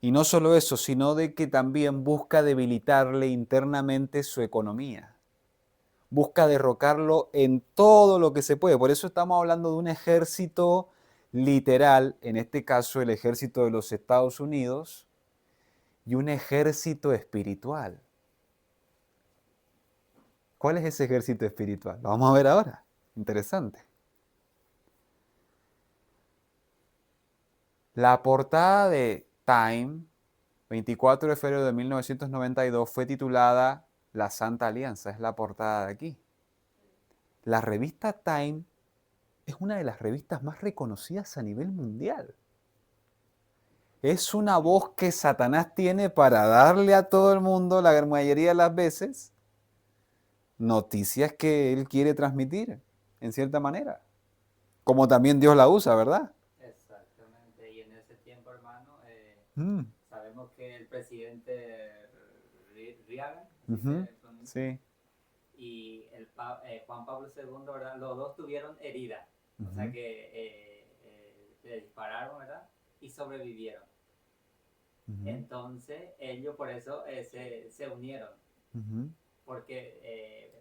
Y no solo eso, sino de que también busca debilitarle internamente su economía. Busca derrocarlo en todo lo que se puede. Por eso estamos hablando de un ejército literal, en este caso el ejército de los Estados Unidos, y un ejército espiritual. ¿Cuál es ese ejército espiritual? Lo vamos a ver ahora. Interesante. La portada de Time, 24 de febrero de 1992, fue titulada La Santa Alianza. Es la portada de aquí. La revista Time es una de las revistas más reconocidas a nivel mundial. Es una voz que Satanás tiene para darle a todo el mundo, la mayoría de las veces, noticias que él quiere transmitir, en cierta manera. Como también Dios la usa, ¿verdad? Exactamente. Y en ese tiempo, hermano, Mm. sabemos que el presidente Reagan, Ujú. se pronuncia, Sí. y Juan Pablo II, ¿verdad? Los dos tuvieron heridas. O sea Ujú. que le dispararon, ¿verdad? Y sobrevivieron. Ujú. Entonces, ellos por eso se unieron. Ujú. Porque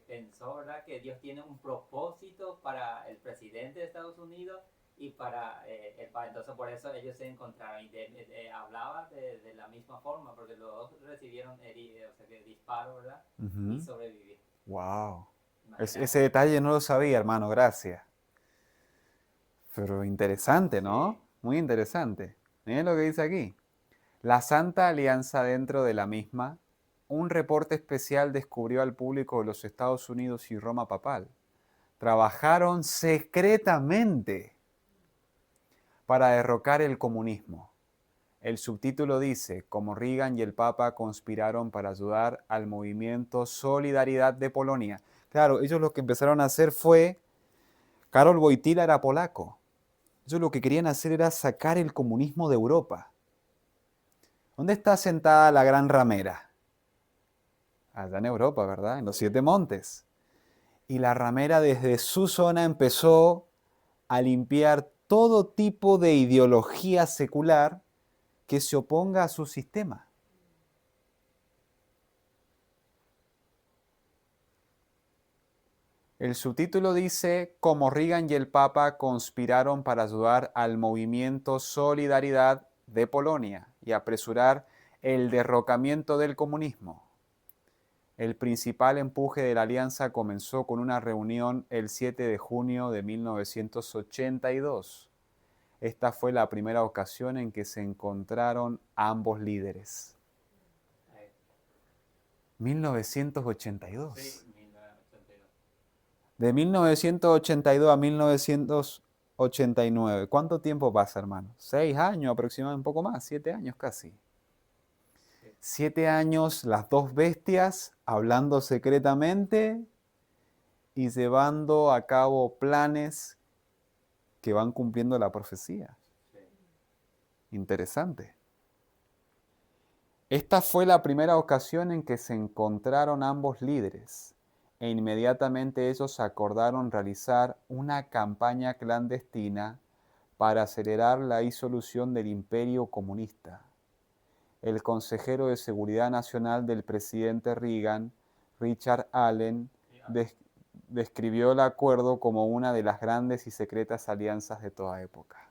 pensó, ¿verdad? Que Dios tiene un propósito para el presidente de Estados Unidos y para el padre. Entonces, por eso ellos se encontraron y hablaban de la misma forma, porque los dos recibieron heridas, o sea, que disparos, ¿verdad? Ujú. Y sobrevivieron. Wow. Imagínate. Ese detalle no lo sabía, hermano, gracias. Pero interesante, ¿no? Sí. Muy interesante. Miren lo que dice aquí. La Santa Alianza dentro de la misma, un reporte especial descubrió al público de los Estados Unidos y Roma Papal. Trabajaron secretamente para derrocar el comunismo. El subtítulo dice, como Reagan y el Papa conspiraron para ayudar al movimiento Solidaridad de Polonia. Claro, ellos lo que empezaron a hacer fue, Karol Wojtyła era polaco. Ellos lo que querían hacer era sacar el comunismo de Europa. ¿Dónde está sentada la gran ramera? Allá en Europa, ¿verdad? En los 7 montes. Y la ramera desde su zona empezó a limpiar todo tipo de ideología secular que se oponga a su sistema. El subtítulo dice, como Reagan y el Papa conspiraron para ayudar al movimiento Solidaridad de Polonia y apresurar el derrocamiento del comunismo. El principal empuje de la alianza comenzó con una reunión el 7 de junio de 1982. Esta fue la primera ocasión en que se encontraron ambos líderes. 1982. Sí, 1982. De 1982 a 1989. ¿Cuánto tiempo pasa, hermano? 6 años aproximadamente, un poco más, 7 años casi. 7 años, las dos bestias hablando secretamente y llevando a cabo planes que van cumpliendo la profecía. Interesante. Esta fue la primera ocasión en que se encontraron ambos líderes e inmediatamente ellos acordaron realizar una campaña clandestina para acelerar la disolución del imperio comunista. El consejero de Seguridad Nacional del presidente Reagan, Richard Allen, describió el acuerdo como una de las grandes y secretas alianzas de toda época.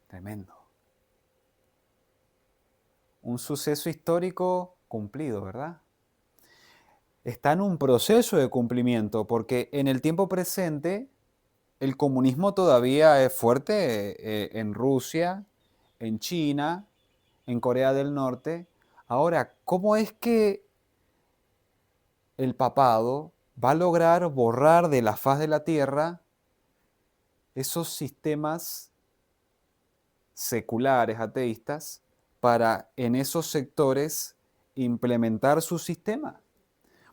Tremendo. Un suceso histórico cumplido, ¿verdad? Está en un proceso de cumplimiento, porque en el tiempo presente el comunismo todavía es fuerte en Rusia, en China, en Corea del Norte. Ahora, ¿cómo es que el papado va a lograr borrar de la faz de la tierra esos sistemas seculares, ateístas, para en esos sectores implementar su sistema?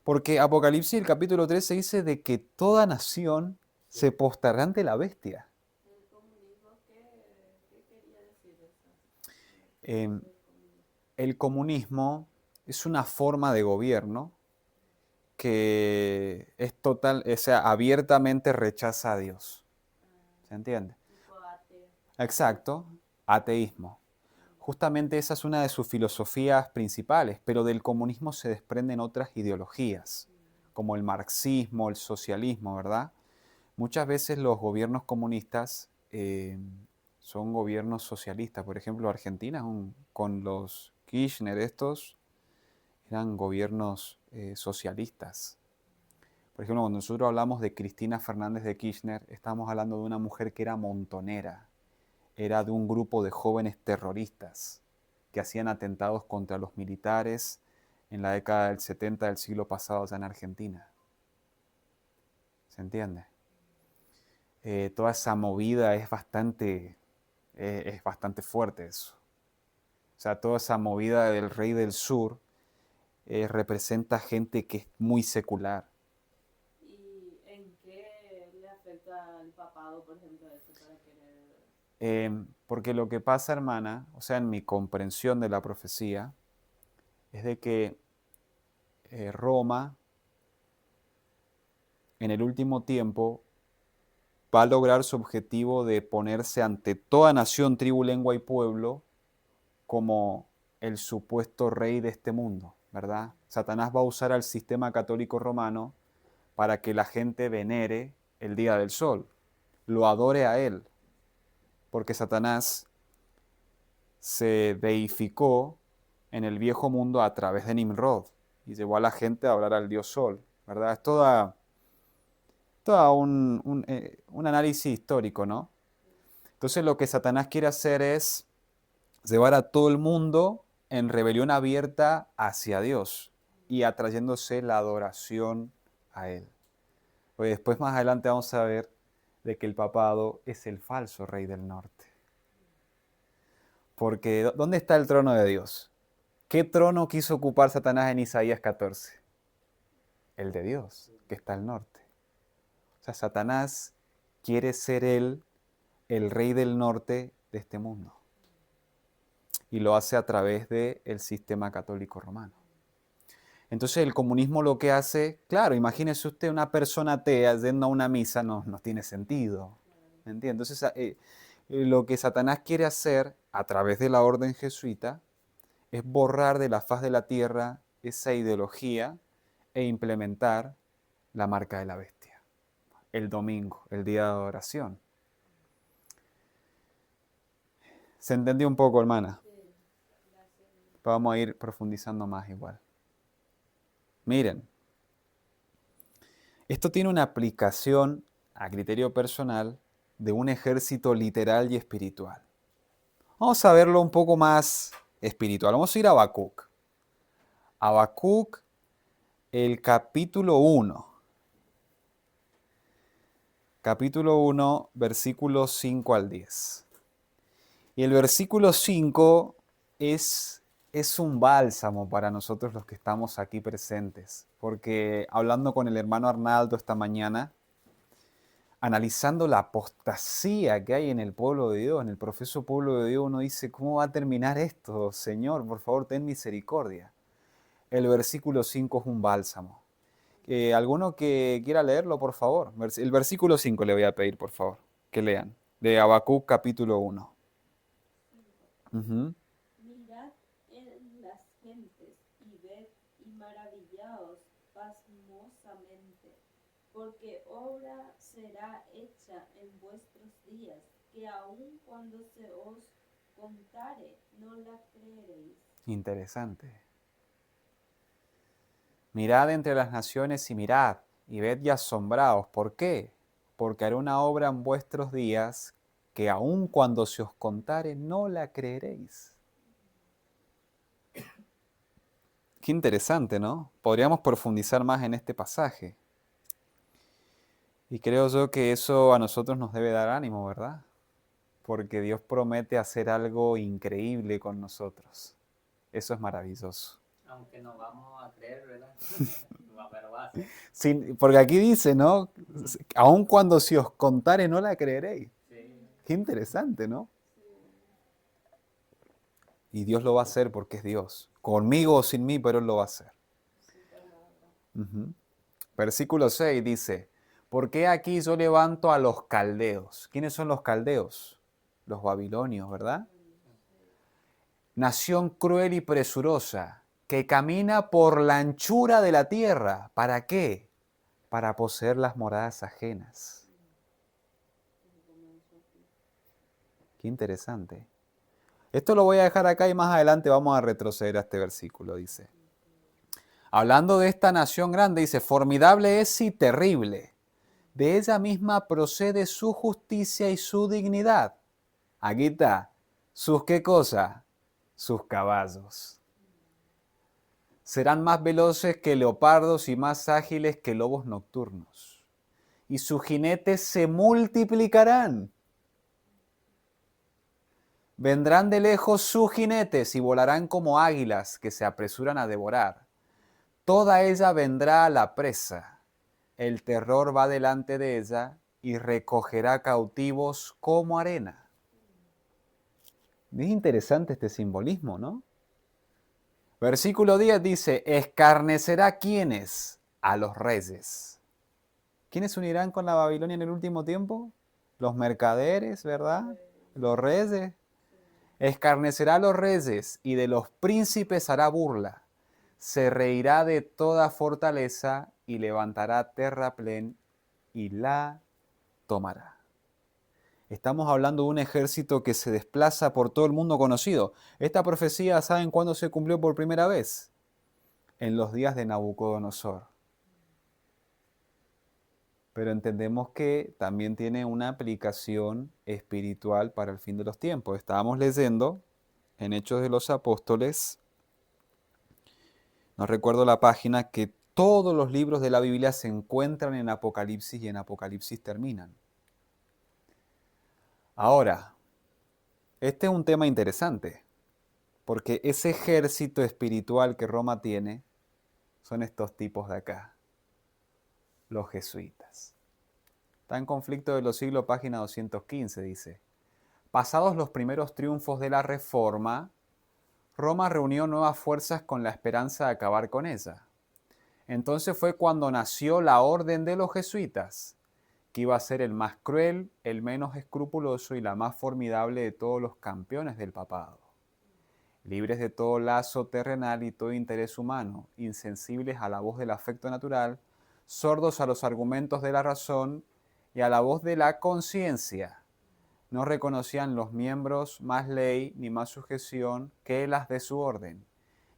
Porque Apocalipsis, el capítulo 13, dice de que toda nación se postrará ante la bestia. ¿El comunismo qué quería decir eso? El comunismo es una forma de gobierno que es abiertamente rechaza a Dios. ¿Se entiende? Tipo ateo. Exacto, ateísmo. Justamente esa es una de sus filosofías principales, pero del comunismo se desprenden otras ideologías, como el marxismo, el socialismo, ¿verdad? Muchas veces los gobiernos comunistas son gobiernos socialistas. Por ejemplo, Argentina con los Kirchner, estos eran gobiernos socialistas. Por ejemplo, cuando nosotros hablamos de Cristina Fernández de Kirchner, estamos hablando de una mujer que era montonera, era de un grupo de jóvenes terroristas que hacían atentados contra los militares en la década del 70 del siglo pasado allá en Argentina. ¿Se entiende? Toda esa movida es bastante fuerte eso. O sea, toda esa movida del Rey del Sur representa gente que es muy secular. ¿Y en qué le afecta al papado, por ejemplo, eso para querer? Porque lo que pasa, hermana, o sea, en mi comprensión de la profecía, es de que Roma, en el último tiempo, va a lograr su objetivo de ponerse ante toda nación, tribu, lengua y pueblo como el supuesto rey de este mundo, ¿verdad? Satanás va a usar al sistema católico romano para que la gente venere el día del sol, lo adore a él, porque Satanás se deificó en el viejo mundo a través de Nimrod y llevó a la gente a adorar al dios sol, ¿verdad? Es toda un análisis histórico, ¿no? Entonces lo que Satanás quiere hacer es llevar a todo el mundo en rebelión abierta hacia Dios y atrayéndose la adoración a Él. Pues después más adelante vamos a ver de que el papado es el falso rey del norte. Porque ¿dónde está el trono de Dios? ¿Qué trono quiso ocupar Satanás en Isaías 14? El de Dios, que está al norte. O sea, Satanás quiere ser él el rey del norte de este mundo. Y lo hace a través del sistema católico romano. Entonces el comunismo lo que hace, claro, imagínese usted una persona atea yendo a una misa, no tiene sentido. ¿Me entiende? Entonces lo que Satanás quiere hacer a través de la orden jesuita es borrar de la faz de la tierra esa ideología e implementar la marca de la bestia. El domingo, el día de adoración. ¿Se entendió un poco, hermana? Sí, gracias. Vamos a ir profundizando más igual. Miren, esto tiene una aplicación a criterio personal de un ejército literal y espiritual. Vamos a verlo un poco más espiritual. Vamos a ir a Habacuc. Habacuc, el capítulo 1. Capítulo 1, versículos 5 al 10. Y el versículo 5 es un bálsamo para nosotros los que estamos aquí presentes. Porque hablando con el hermano Arnaldo esta mañana, analizando la apostasía que hay en el pueblo de Dios, en el profeso pueblo de Dios, uno dice, ¿cómo va a terminar esto? Señor, por favor, ten misericordia. El versículo 5 es un bálsamo. ¿Alguno que quiera leerlo, por favor? El versículo 5 le voy a pedir, por favor, que lean. De Habacuc, capítulo 1. Mirad en las gentes y ved y maravillaos pasmosamente, porque obra será hecha en vuestros días, que aun cuando se os contare, no la creeréis. Interesante. Mirad entre las naciones y mirad, y ved y asombraos. ¿Por qué? Porque haré una obra en vuestros días que aun cuando se os contare no la creeréis. Qué interesante, ¿no? Podríamos profundizar más en este pasaje. Y creo yo que eso a nosotros nos debe dar ánimo, ¿verdad? Porque Dios promete hacer algo increíble con nosotros. Eso es maravilloso. Aunque no vamos a creer, ¿verdad? Pero va a ser. Porque aquí dice, ¿no? Aun cuando si os contare no la creeréis. Sí. Qué interesante, ¿no? Y Dios lo va a hacer porque es Dios. Conmigo o sin mí, pero Él lo va a hacer. Versículo 6 dice, ¿por qué aquí yo levanto a los caldeos? ¿Quiénes son los caldeos? Los babilonios, ¿verdad? Nación cruel y presurosa, que camina por la anchura de la tierra. ¿Para qué? Para poseer las moradas ajenas. Qué interesante. Esto lo voy a dejar acá y más adelante vamos a retroceder a este versículo, dice. Hablando de esta nación grande, dice, formidable es y terrible. De ella misma procede su justicia y su dignidad. Aquí está. ¿Sus qué cosa? Sus caballos. Serán más veloces que leopardos y más ágiles que lobos nocturnos. Y sus jinetes se multiplicarán. Vendrán de lejos sus jinetes y volarán como águilas que se apresuran a devorar. Toda ella vendrá a la presa. El terror va delante de ella y recogerá cautivos como arena. Es interesante este simbolismo, ¿no? Versículo 10 dice, escarnecerá ¿quiénes? A los reyes. ¿Quiénes unirán con la Babilonia en el último tiempo? Los mercaderes, ¿verdad? Los reyes. Escarnecerá a los reyes y de los príncipes hará burla. Se reirá de toda fortaleza y levantará terraplén y la tomará. Estamos hablando de un ejército que se desplaza por todo el mundo conocido. Esta profecía, ¿saben cuándo se cumplió por primera vez? En los días de Nabucodonosor. Pero entendemos que también tiene una aplicación espiritual para el fin de los tiempos. Estábamos leyendo en Hechos de los Apóstoles, no recuerdo la página, que todos los libros de la Biblia se encuentran en Apocalipsis y en Apocalipsis terminan. Ahora, este es un tema interesante, porque ese ejército espiritual que Roma tiene son estos tipos de acá, los jesuitas. Está en Conflicto de los Siglos, página 215, dice, pasados los primeros triunfos de la Reforma, Roma reunió nuevas fuerzas con la esperanza de acabar con ella. Entonces fue cuando nació la Orden de los Jesuitas, que iba a ser el más cruel, el menos escrupuloso y la más formidable de todos los campeones del papado. Libres de todo lazo terrenal y todo interés humano, insensibles a la voz del afecto natural, sordos a los argumentos de la razón y a la voz de la conciencia, no reconocían los miembros más ley ni más sujeción que las de su orden,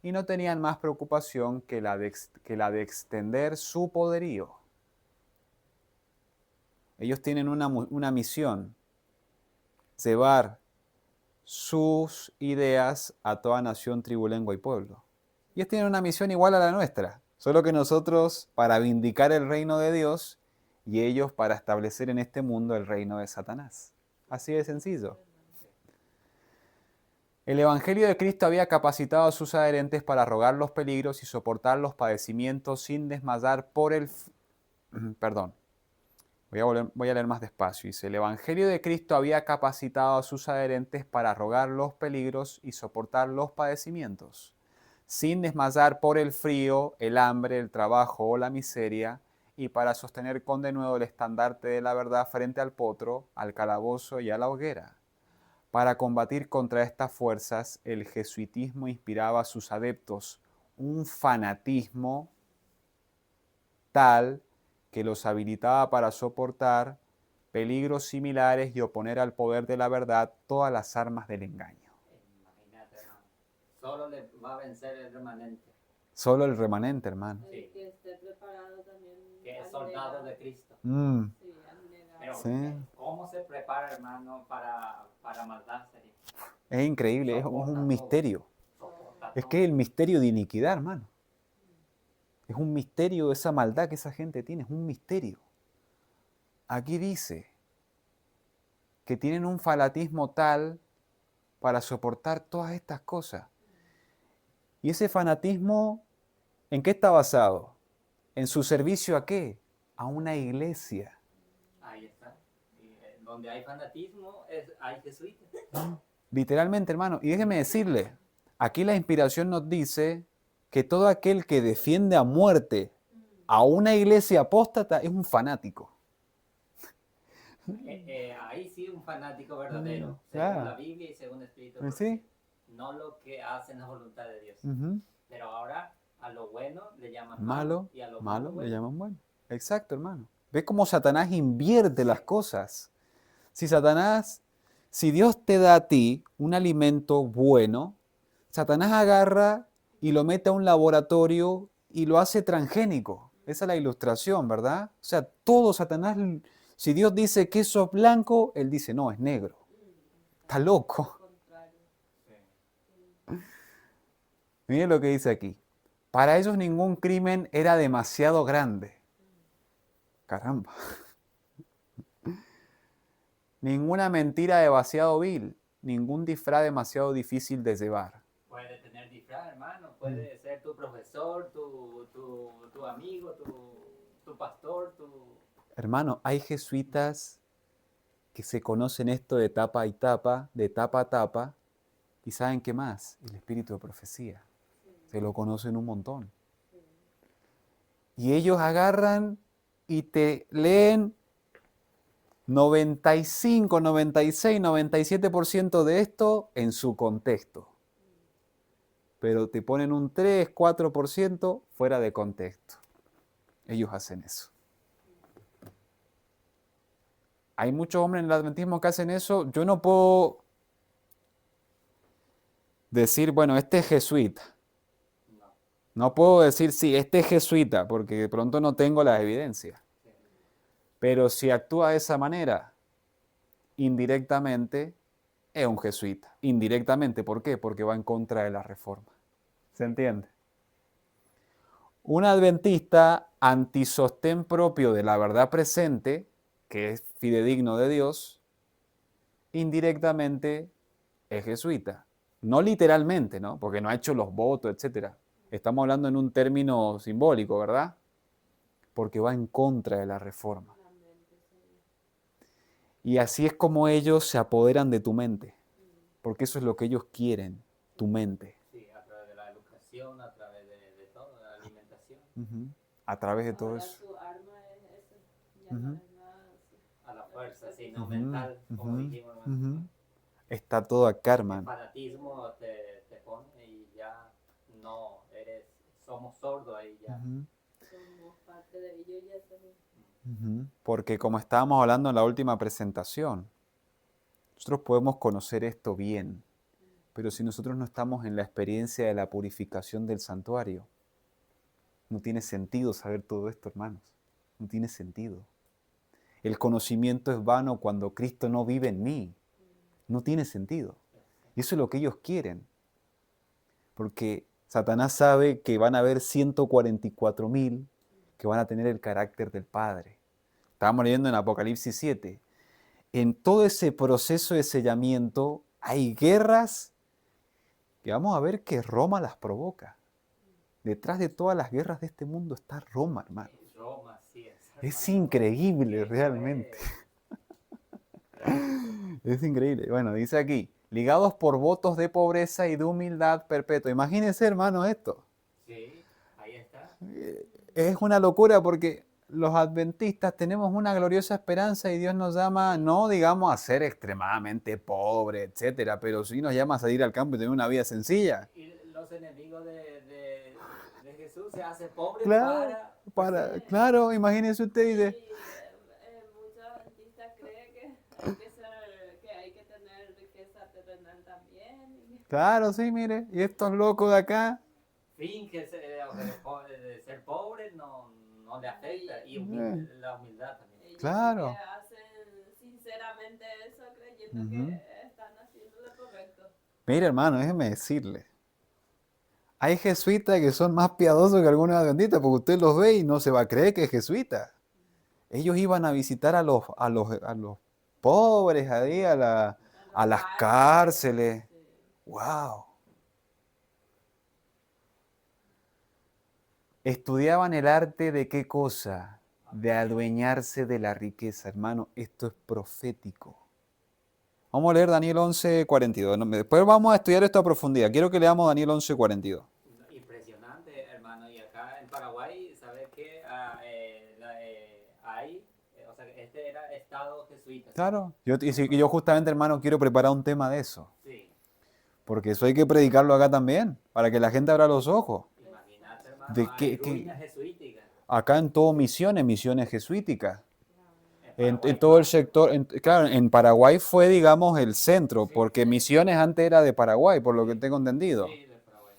y no tenían más preocupación que la de extender su poderío. Ellos tienen una misión, llevar sus ideas a toda nación, tribu, lengua y pueblo. Ellos tienen una misión igual a la nuestra, solo que nosotros para vindicar el reino de Dios y ellos para establecer en este mundo el reino de Satanás. Así de sencillo. El Evangelio de Cristo había capacitado a sus adherentes para rogar los peligros y soportar los padecimientos sin desmayar por el... Perdón. Voy a leer más despacio. Dice, el Evangelio de Cristo había capacitado a sus adherentes para rogar los peligros y soportar los padecimientos, sin desmayar por el frío, el hambre, el trabajo o la miseria, y para sostener con denuedo el estandarte de la verdad frente al potro, al calabozo y a la hoguera. Para combatir contra estas fuerzas, el jesuitismo inspiraba a sus adeptos un fanatismo tal que los habilitaba para soportar peligros similares y oponer al poder de la verdad todas las armas del engaño. Imagínate, hermano. Solo le va a vencer el remanente, Solo el remanente, hermano. El que esté preparado también. que es al soldado negar. de Cristo. Sí, al negar. Pero, Sí. ¿cómo se prepara, hermano, para maldad? Sería? Es increíble, es Soporta un todo. misterio. Soporta Es todo. que el misterio de iniquidad, hermano. Es un misterio esa maldad que esa gente tiene, es un misterio. Aquí dice que tienen un fanatismo tal para soportar todas estas cosas. ¿Y ese fanatismo en qué está basado? ¿En su servicio a qué? A una iglesia. Ahí está. Y, donde hay fanatismo, hay jesuitas. Literalmente, hermano. Y déjeme decirle, aquí la inspiración nos dice que todo aquel que defiende a muerte a una iglesia apóstata es un fanático. Ahí sí un fanático verdadero, claro. según la Biblia y según el Espíritu. Sí. No lo que hacen la voluntad de Dios. Ujú. Pero ahora a lo bueno le llaman Malo, y a lo malo, malo le bueno. llaman bueno. Exacto, hermano. ¿Ves cómo Satanás invierte las cosas? Si Dios te da a ti un alimento bueno, Satanás agarra y lo mete a un laboratorio y lo hace transgénico. Esa es la ilustración, ¿verdad? O sea, todo Satanás, si Dios dice queso es blanco, él dice, no, es negro. Está loco. Contrario. Miren lo que dice aquí. Para ellos ningún crimen era demasiado grande. Caramba. Ninguna mentira demasiado vil, ningún disfraz demasiado difícil de llevar. Puede tener disfraz, hermano. Puede ser tu profesor, tu amigo, tu pastor, Hermano, hay jesuitas que se conocen esto de tapa y tapa, de tapa a tapa, y ¿saben qué más? El espíritu de profecía. Se lo conocen un montón. Y ellos agarran y te leen 95, 96, 97% de esto en su contexto. Pero te ponen un 3, 4% fuera de contexto. Ellos hacen eso. Hay muchos hombres en el adventismo que hacen eso. Yo no puedo decir, bueno, este es jesuita. No puedo decir, sí, este es jesuita, porque de pronto no tengo las evidencias. Pero si actúa de esa manera, indirectamente es un jesuita. Indirectamente, ¿por qué? Porque va en contra de la reforma. ¿Se entiende? Un adventista antisostén propio de la verdad presente, que es fidedigno de Dios, indirectamente es jesuita. No literalmente, ¿no? Porque no ha hecho los votos, etc. Estamos hablando en un término simbólico, ¿verdad? Porque va en contra de la reforma. Y así es como ellos se apoderan de tu mente, porque eso es lo que ellos quieren, tu mente. Sí, a través de la educación, a través de todo, de la alimentación. A través de todo Ahora eso. tu arma es eso. Ya no es nada así. A la fuerza, sino mental, como dijimos. Está todo acá, El hermano. fanatismo te pone y ya no somos sordos ahí ya. Somos parte de ello y ya somos. Porque como estábamos hablando en la última presentación, Nosotros podemos conocer esto bien, pero si nosotros no estamos en la experiencia de la purificación del santuario, no tiene sentido saber todo esto, hermanos. No tiene sentido. El conocimiento es vano cuando Cristo no vive en mí. No tiene sentido. Y eso es lo que ellos quieren. Porque Satanás sabe que van a haber 144,000 que van a tener el carácter del Padre. Estábamos leyendo en Apocalipsis 7. En todo ese proceso de sellamiento hay guerras que vamos a ver que Roma las provoca. Detrás de todas las guerras de este mundo está Roma, hermano. Roma, sí, Es increíble realmente. Es increíble. Bueno, dice aquí, ligados por votos de pobreza y de humildad perpetua. Imagínense, hermano, esto. Sí, ahí está. Es una locura porque los adventistas tenemos una gloriosa esperanza y Dios nos llama, no digamos a ser extremadamente pobres, etcétera, pero sí nos llama a salir al campo y tener una vida sencilla. Y los enemigos de Jesús se hacen pobres Claro, para claro, imagínense usted y dice, Muchos adventistas creen que hay que tener riqueza terrenal también. claro, sí, mire, y estos locos de acá, finge de ser pobre, no le afecta. Y la humildad también. Ellos Claro. sí que hacen sinceramente eso creyendo que están haciendo lo correcto. mire, hermano, déjeme decirle, hay jesuitas que son más piadosos que algunos adventistas, porque usted los ve y no se va a creer que es jesuita. Ellos iban a visitar a los pobres, ahí, a las cárceles. ¡Wow! Estudiaban el arte de qué cosa? De adueñarse de la riqueza, hermano. Esto es profético. Vamos a leer Daniel 11:42. Después vamos a estudiar esto a profundidad. Quiero que leamos Daniel 11:42. Impresionante, hermano. Y acá en Paraguay, ¿sabes qué? Hay, o sea, este era Estado jesuita. Claro. Yo justamente, hermano, quiero preparar un tema de eso. Sí. Porque eso hay que predicarlo acá también, para que la gente abra los ojos. Imagínate, hermano, ¿De hay qué? ruinas jesuíticas. Acá en todo misiones jesuíticas. En Paraguay, todo el sector, claro, en Paraguay fue, digamos, el centro, porque Misiones antes era de Paraguay, por lo que tengo entendido. Sí, de Paraguay.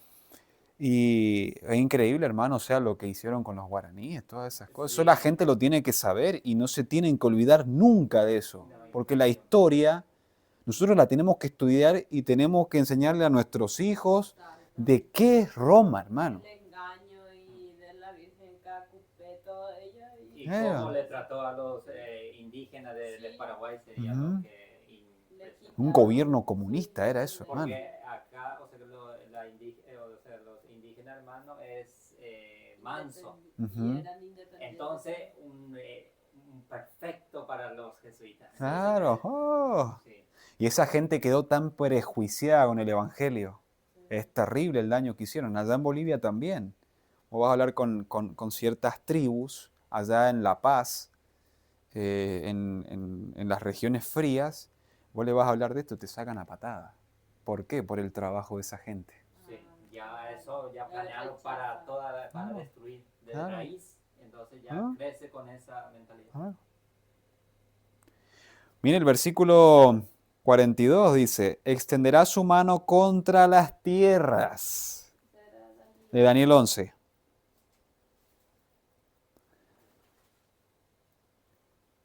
Y es increíble, hermano, o sea, lo que hicieron con los guaraníes, todas esas cosas. Eso la gente lo tiene que saber y no se tienen que olvidar nunca de eso, porque la historia nosotros la tenemos que estudiar y tenemos que enseñarle a nuestros hijos de qué es Roma, hermano. El engaño y de la Virgen Cacupé, todo ello. Y cómo le trató a los indígenas de Paraguay sería lo que Un gobierno comunista era eso, hermano. porque acá, o sea, los indígenas, hermano, es manso. Ujú. Entonces, un perfecto para los jesuitas. Claro. Oh. Sí. Y esa gente quedó tan prejuiciada con el Evangelio. Es terrible el daño que hicieron. Allá en Bolivia también. Vos vas a hablar con ciertas tribus, allá en La Paz, en las regiones frías, vos le vas a hablar de esto y te sacan a patada. ¿Por qué? Por el trabajo de esa gente. Sí, ya eso ya planearon para destruir de Claro. raíz, entonces ya crece con esa mentalidad. Mire el versículo 42 dice, extenderá su mano contra las tierras. De Daniel 11.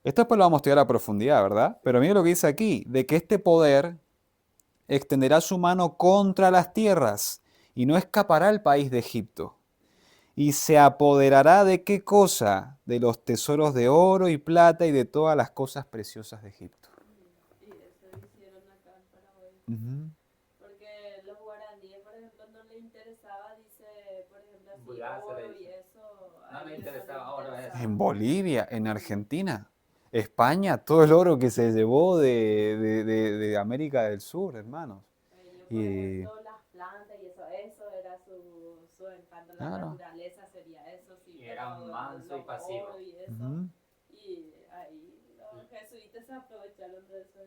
Esto después lo vamos a estudiar a profundidad, ¿verdad? Pero mire lo que dice aquí, de que este poder extenderá su mano contra las tierras y no escapará el país de Egipto. Y se apoderará de qué cosa? De los tesoros de oro y plata y de todas las cosas preciosas de Egipto. Y eso hicieron acá en Paraguay. Porque los guaraníes, por ejemplo, no les interesaba, dice, por ejemplo, así, oro y eso. No le interesaba oro eso. En Bolivia, en Argentina, España, todo el oro que se llevó de América del Sur, hermanos. Ellos, por ejemplo, las plantas y eso era su encanto. La Claro. naturaleza sería eso, sí. Y era pero manso y los pasivo. oro y eso. Y ahí los jesuitas se aprovecharon de eso.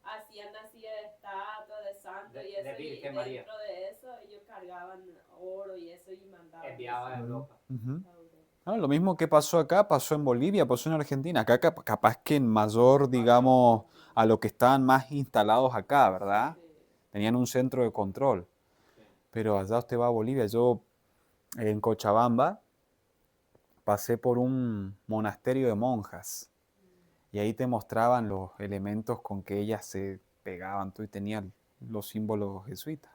Hacían así estatuas de santo y eso. De Y Virgen dentro María. de eso ellos cargaban oro y eso y mandaban. Enviaba a eso Europa. a Europa. Lo mismo que pasó acá, pasó en Bolivia, pasó en Argentina. Acá capaz que en mayor, digamos, a los que estaban más instalados acá, ¿verdad? Sí. Tenían un centro de control. Pero allá usted va a Bolivia, yo en Cochabamba pasé por un monasterio de monjas y ahí te mostraban los elementos con que ellas se pegaban, tú, y tenían los símbolos jesuitas.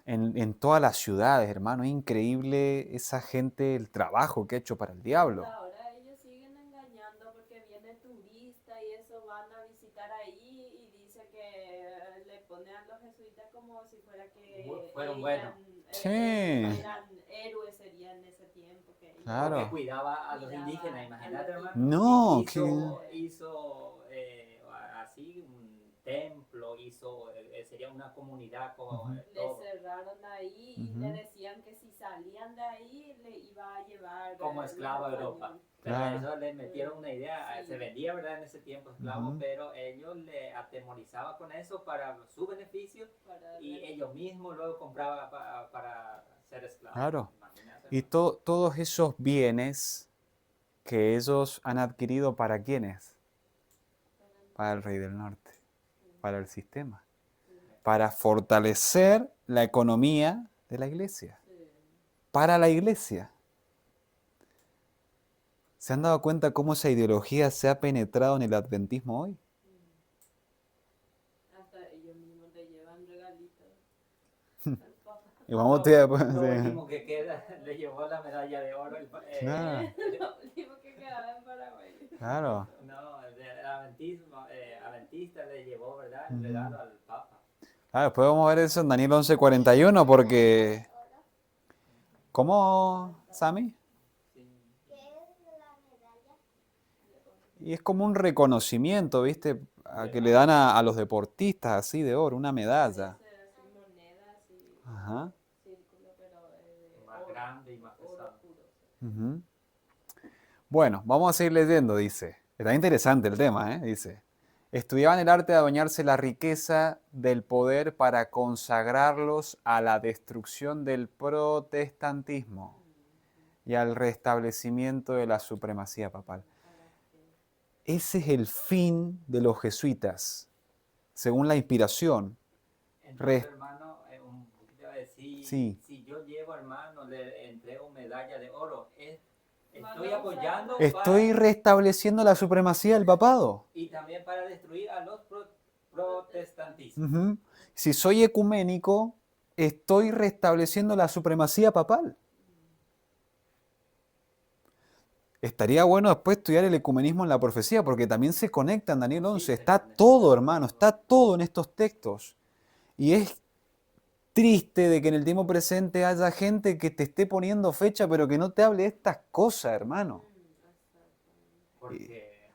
En todas las ciudades, hermano, es increíble esa gente, el trabajo que ha hecho para el diablo. Hasta ahora ellos siguen engañando porque viene turista y eso van a visitar ahí y dice que le ponen a los jesuitas como si fuera que Fueron buenos. Sí. eran héroes serían en ese tiempo que ellos Claro. Porque cuidaba a los cuidaban indígenas, a imagínate, los hermano. No, Hizo así un templo, sería una comunidad con le todo. cerraron ahí y Ujú. le decían que si salían de ahí le iba a llevar Como los esclavo a Europa. españoles. Pero Claro. eso le metieron una idea, Sí. se vendía, ¿verdad? En ese tiempo esclavo, Ujú. pero ellos le atemorizaban con eso para su beneficio Para y ver- ellos mismos luego compraban para ser esclavos. Claro. Imagínate, Y hermano. todos esos bienes que ellos han adquirido, ¿para quiénes? Para el rey del norte, para el sistema, para fortalecer la economía de la iglesia, sí. para la iglesia. ¿Se han dado cuenta cómo esa ideología se ha penetrado en el adventismo hoy? Hasta ellos mismos le llevan regalitos al Papa. Y vamos Lo último que queda, le llevó la medalla de oro. Claro. Lo último que quedaba en Paraguay. Claro. No, el adventista le llevó, ¿verdad? El Ujú. regalo al Papa. Después vamos a ver eso en Daniel 11:41 porque... ¿Cómo, Sammy? Sí. ¿Qué es la medalla? Y es como un reconocimiento, ¿viste? Que le dan a los deportistas así de oro, una medalla. Ese así monedas y Ajá. círculo, pero de Más oro, grande y más oro pesado. puro. Ujú. Bueno, vamos a seguir leyendo, dice. Está interesante el tema, ¿eh? Dice. Estudiaban el arte de adueñarse la riqueza del poder para consagrarlos a la destrucción del protestantismo y al restablecimiento de la supremacía papal. Para que Ese es el fin de los jesuitas, según la inspiración. Entonces, Re- hermano, un poquito de Sí. si yo llevo, hermano, le entrego medalla de oro, estoy Manda un apoyando Estoy restableciendo la supremacía del papado. y también para destruir a los protestantistas. Ujú. Si soy ecuménico, estoy restableciendo la supremacía papal. Estaría bueno después estudiar el ecumenismo en la profecía, porque también se conecta en Daniel 11. se Está conecta todo, hermano, está todo en estos textos. Y es triste de que en el tiempo presente haya gente que te esté poniendo fecha, pero que no te hable de estas cosas, hermano.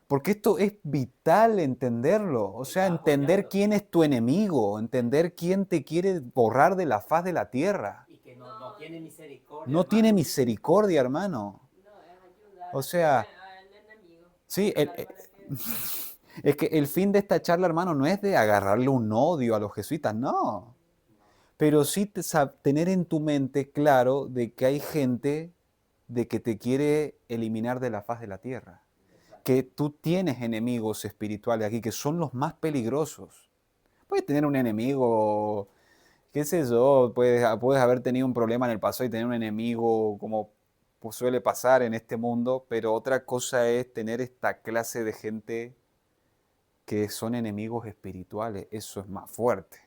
Porque esto es vital entenderlo. O sea, Está entender apoyando. quién es tu enemigo, entender quién te quiere borrar de la faz de la tierra. Y que no tiene misericordia. No tiene hermano. misericordia, hermano. no es ayudar O sea, al enemigo. sí, Ayudar para que es que el fin de esta charla, hermano, no es de agarrarle un odio a los jesuitas, no. Pero sí tener en tu mente claro de que hay gente de que te quiere eliminar de la faz de la tierra. Que tú tienes enemigos espirituales aquí, que son los más peligrosos. Puedes tener un enemigo, qué sé yo, puedes haber tenido un problema en el pasado y tener un enemigo como pues suele pasar en este mundo, pero otra cosa es tener esta clase de gente que son enemigos espirituales. Eso es más fuerte.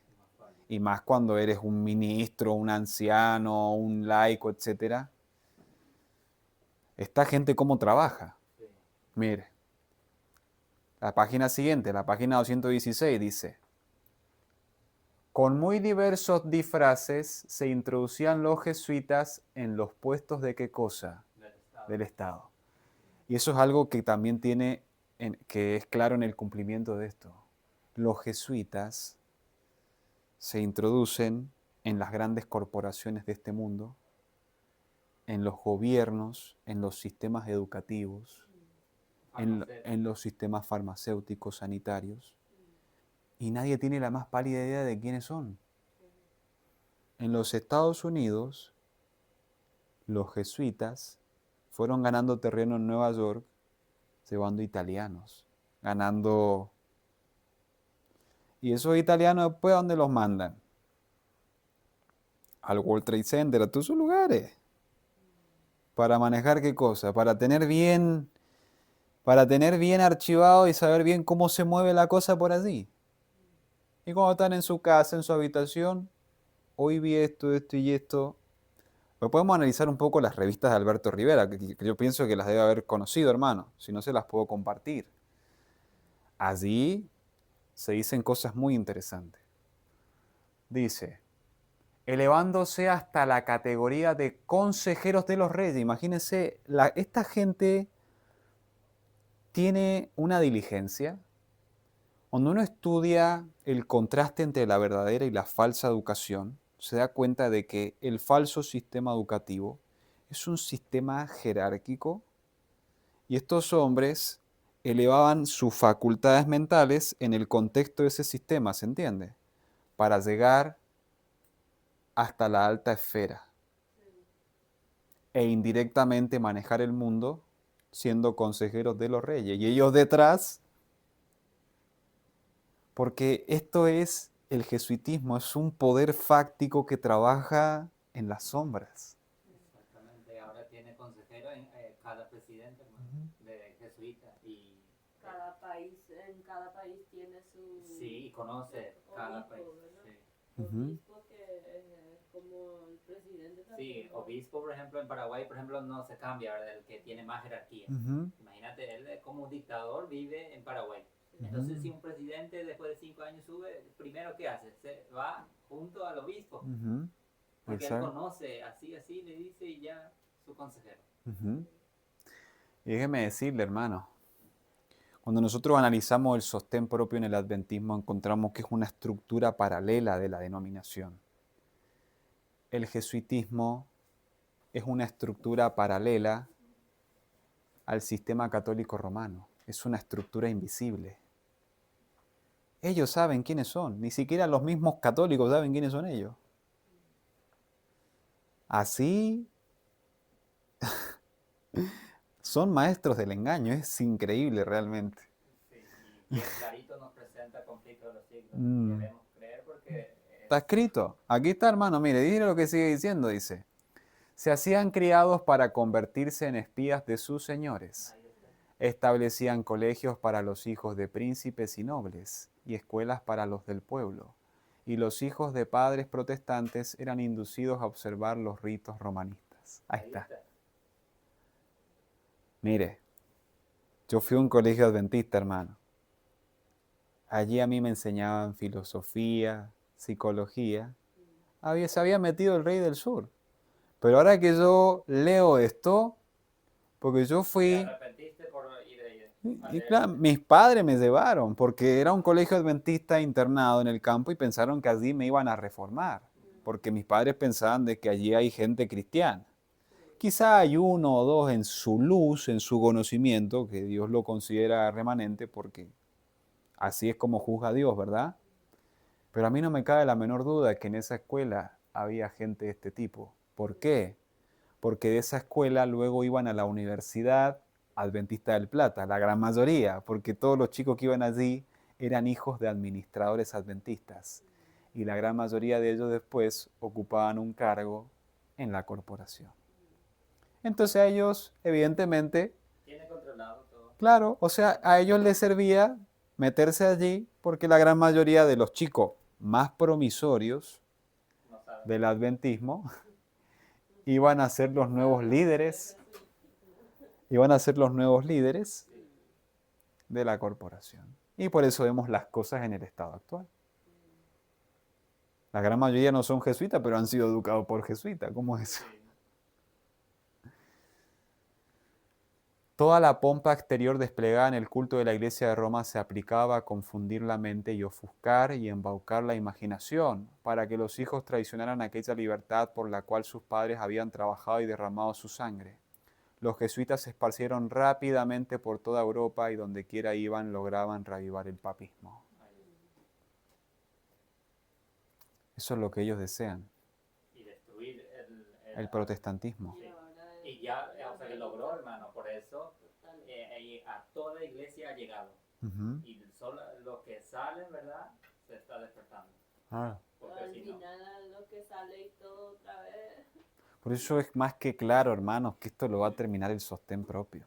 Y más cuando eres un ministro, un anciano, un laico, etc. Esta gente cómo trabaja. Sí. Mire, la página siguiente, la página 216 dice: con muy diversos disfraces se introducían los jesuitas en los puestos de qué cosa? Del Estado. Y eso es algo que también que es claro en el cumplimiento de esto. Los jesuitas se introducen en las grandes corporaciones de este mundo, en los gobiernos, en los sistemas educativos, en los sistemas farmacéuticos, sanitarios, y nadie tiene la más pálida idea de quiénes son. En los Estados Unidos, los jesuitas fueron ganando terreno en Nueva York, llevando italianos, ganando ¿Y esos italianos después a dónde los mandan? Al World Trade Center, a todos esos lugares. ¿Para manejar qué cosa? Para tener bien archivado y saber bien cómo se mueve la cosa por allí. Y cuando están en su casa, en su habitación, hoy vi esto, esto y esto. Pues podemos analizar un poco las revistas de Alberto Rivera, que yo pienso que las debe haber conocido, hermano. Si no, se las puedo compartir. Allí se dicen cosas muy interesantes. Dice, elevándose hasta la categoría de consejeros de los reyes. Imagínense, esta gente tiene una diligencia. Cuando uno estudia el contraste entre la verdadera y la falsa educación, se da cuenta de que el falso sistema educativo es un sistema jerárquico y estos hombres elevaban sus facultades mentales en el contexto de ese sistema, ¿se entiende? Para llegar hasta la alta esfera e indirectamente manejar el mundo siendo consejeros de los reyes. Y ellos detrás, porque esto es el jesuitismo, es un poder fáctico que trabaja en las sombras. Exactamente, ahora tiene consejero en cada presidente, hermano, de jesuita. Y en cada país tiene su sí, conoce cada país. obispo, ¿verdad? Sí. Obispo que es como el presidente también. Sí, obispo, por ejemplo, en Paraguay, por ejemplo, no se cambia, ¿verdad? El que tiene más jerarquía. Imagínate, él como dictador vive en Paraguay. Entonces, si un presidente después de 5 años sube, primero ¿qué hace? Se va junto al obispo. Porque él conoce, así, le dice y ya su consejero. Y déjeme decirle, hermano, cuando nosotros analizamos el sostén propio en el adventismo, encontramos que es una estructura paralela de la denominación. El jesuitismo es una estructura paralela al sistema católico romano. Es una estructura invisible. Ellos saben quiénes son. Ni siquiera los mismos católicos saben quiénes son ellos. Así son maestros del engaño. Es increíble realmente. Sí, y bien clarito nos presenta conflicto de los siglos. Debemos creer porque... Está escrito. Aquí está, hermano. Mire, dice lo que sigue diciendo. Dice, se hacían criados para convertirse en espías de sus señores. Establecían colegios para los hijos de príncipes y nobles y escuelas para los del pueblo. Y los hijos de padres protestantes eran inducidos a observar los ritos romanistas. Ahí está. Mire, yo fui a un colegio adventista, hermano. Allí a mí me enseñaban filosofía, psicología. Se había metido el rey del sur. Pero ahora que yo leo esto, porque yo fui... ¿Te arrepentiste por ir ahí? Y claro, mis padres me llevaron, porque era un colegio adventista internado en el campo y pensaron que allí me iban a reformar, porque mis padres pensaban de que allí hay gente cristiana. Quizá hay uno o dos en su luz, en su conocimiento, que Dios lo considera remanente, porque así es como juzga a Dios, ¿verdad? Pero a mí no me cabe la menor duda que en esa escuela había gente de este tipo. ¿Por qué? Porque de esa escuela luego iban a la Universidad Adventista del Plata, la gran mayoría, porque todos los chicos que iban allí eran hijos de administradores adventistas. Y la gran mayoría de ellos después ocupaban un cargo en la corporación. Entonces a ellos, evidentemente, Tiene controlado todo. claro, o sea, a ellos les servía meterse allí porque la gran mayoría de los chicos más promisorios del adventismo iban a ser los nuevos líderes, de la corporación. Y por eso vemos las cosas en el estado actual. La gran mayoría no son jesuitas, pero han sido educados por jesuitas. ¿Cómo es eso? Toda la pompa exterior desplegada en el culto de la Iglesia de Roma se aplicaba a confundir la mente y ofuscar y embaucar la imaginación, para que los hijos traicionaran aquella libertad por la cual sus padres habían trabajado y derramado su sangre. Los jesuitas se esparcieron rápidamente por toda Europa y donde quiera iban lograban reavivar el papismo. Eso es lo que ellos desean. Y destruir el protestantismo. Sí. Y ya, o sea, que logró, hermano, por eso a toda la iglesia ha llegado. Y solo los que salen, ¿verdad? se está despertando. Ah. Porque Al si no, final lo que sale y todo otra vez. Por eso es más que claro, hermanos, que esto lo va a terminar el sostén propio.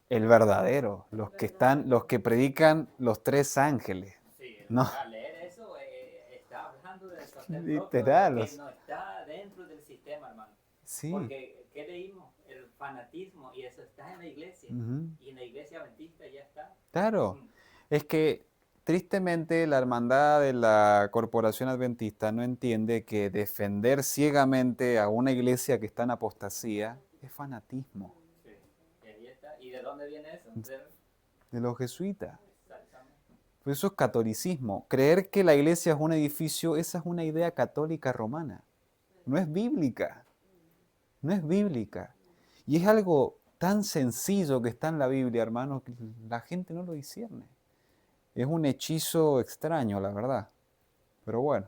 El verdadero, los que predican los tres ángeles. sí, No, al leer eso está hablando del sostén propio literal. que no está dentro del sistema, hermano. Sí. Porque, ¿qué leímos? El fanatismo, y eso está en la iglesia. Ujú. Y en la iglesia adventista ya está. Claro. Mm. Es que tristemente la hermandad de la Corporación Adventista no entiende que defender ciegamente a una iglesia que está en apostasía es fanatismo Sí, y ahí está. ¿Y de dónde viene eso? de los jesuitas. Exactamente. Pues eso es catolicismo. Creer que la iglesia es un edificio, esa es una idea católica romana. No es bíblica. No es bíblica. Y es algo tan sencillo que está en la Biblia, hermanos, que la gente no lo discierne. Es un hechizo extraño, la verdad. Pero bueno.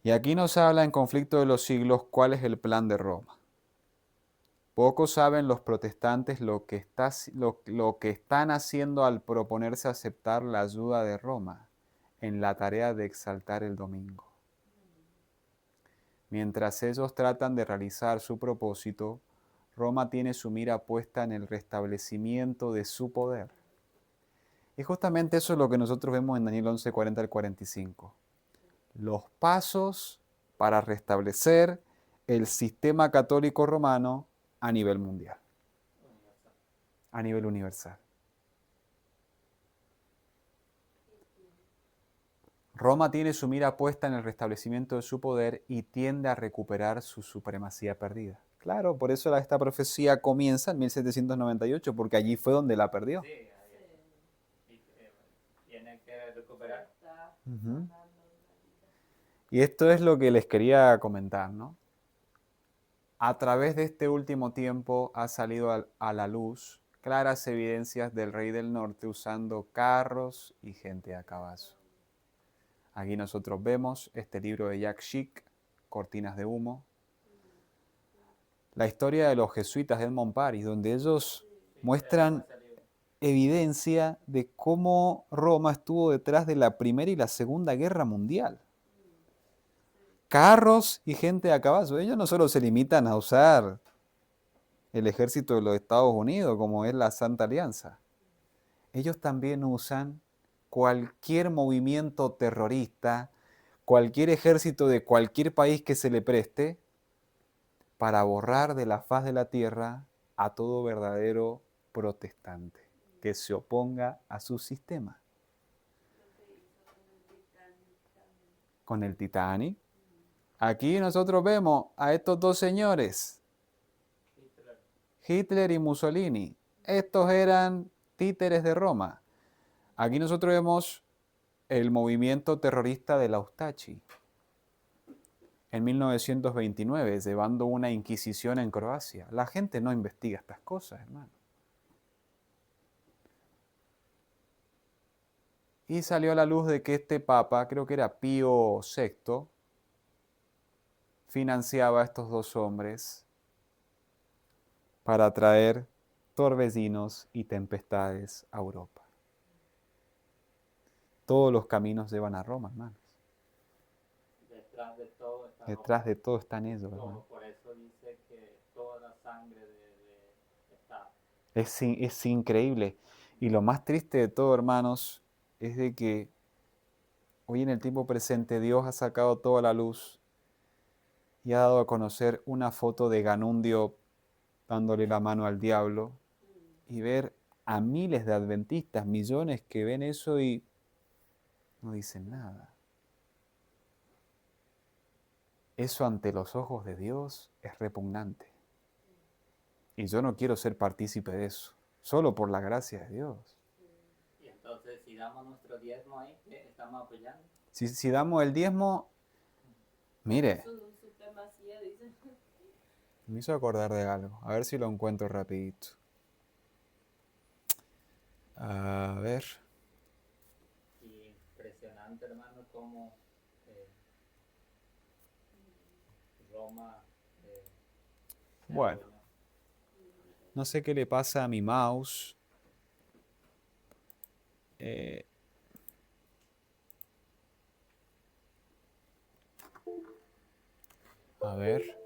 Y aquí nos habla en Conflicto de los Siglos cuál es el plan de Roma. Pocos saben los protestantes lo que están haciendo al proponerse aceptar la ayuda de Roma en la tarea de exaltar el domingo. Mientras ellos tratan de realizar su propósito, Roma tiene su mira puesta en el restablecimiento de su poder. Y justamente eso es lo que nosotros vemos en Daniel 11, 40 al 45. Los pasos para restablecer el sistema católico romano a nivel mundial, a nivel universal. Roma tiene su mira puesta en el restablecimiento de su poder y tiende a recuperar su supremacía perdida. Claro, por eso esta profecía comienza en 1798, porque allí fue donde la perdió. Sí, tiene que recuperar. Uh-huh. Y esto es lo que les quería comentar, ¿no? A través de este último tiempo ha salido a la luz claras evidencias del rey del norte usando carros y gente a caballo. Aquí nosotros vemos este libro de Jack Schick, Cortinas de humo, la historia de los jesuitas de Edmond Paris, donde ellos muestran evidencia de cómo Roma estuvo detrás de la Primera y la Segunda Guerra Mundial. Carros y gente a caballo. Ellos no solo se limitan a usar el ejército de los Estados Unidos, como es la Santa Alianza. Ellos también usan cualquier movimiento terrorista, cualquier ejército de cualquier país que se le preste, para borrar de la faz de la tierra a todo verdadero protestante que se oponga a su sistema. Con el Titanic. Aquí nosotros vemos a estos dos señores, Hitler y Mussolini. Estos eran títeres de Roma. Aquí nosotros vemos el movimiento terrorista de la Ustachi en 1929, llevando una inquisición en Croacia. La gente no investiga estas cosas, hermano. Y salió a la luz de que este papa, creo que era Pío VI, financiaba a estos dos hombres para traer torbellinos y tempestades a Europa. Todos los caminos llevan a Roma, hermanos. Detrás de todo están ellos, hermano. Por eso dice que toda la sangre está. Es increíble. Y lo más triste de todo, hermanos, es de que hoy en el tiempo presente Dios ha sacado toda la luz y ha dado a conocer una foto de Ganundio dándole la mano al diablo y ver a miles de adventistas, millones que ven eso y no dicen nada. Eso ante los ojos de Dios es repugnante. Y yo no quiero ser partícipe de eso, solo por la gracia de Dios. Y entonces, si damos nuestro diezmo ahí, ¿qué estamos apoyando? Si damos el diezmo, mire, me hizo acordar de algo. A ver si lo encuentro rapidito. A ver. Impresionante, hermano, cómo Roma... Bueno, no sé qué le pasa a mi mouse. eh, a ver.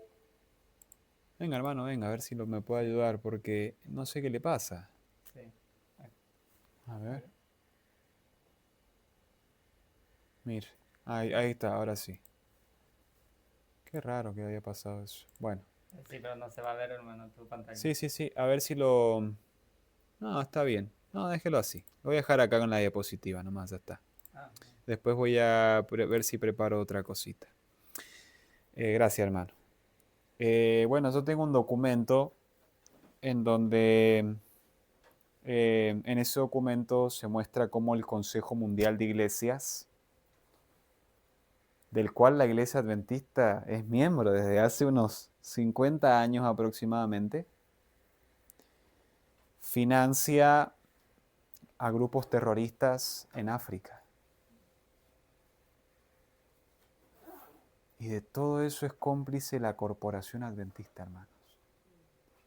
Venga, hermano, venga, a ver si me puede ayudar, porque no sé qué le pasa. Sí. A ver. Mire, ahí está, ahora sí. Qué raro que haya pasado eso. Bueno, Sí, pero no se va a ver, hermano, en tu pantalla. sí, a ver si lo... No, está bien. No, déjelo así. Lo voy a dejar acá con la diapositiva nomás, ya está. Ah, Después voy a ver si preparo otra cosita. Gracias, hermano. Bueno, yo tengo un documento en donde en ese documento se muestra cómo el Consejo Mundial de Iglesias, del cual la Iglesia Adventista es miembro desde hace unos 50 años aproximadamente, financia a grupos terroristas en África. Y de todo eso es cómplice la Corporación Adventista, hermanos,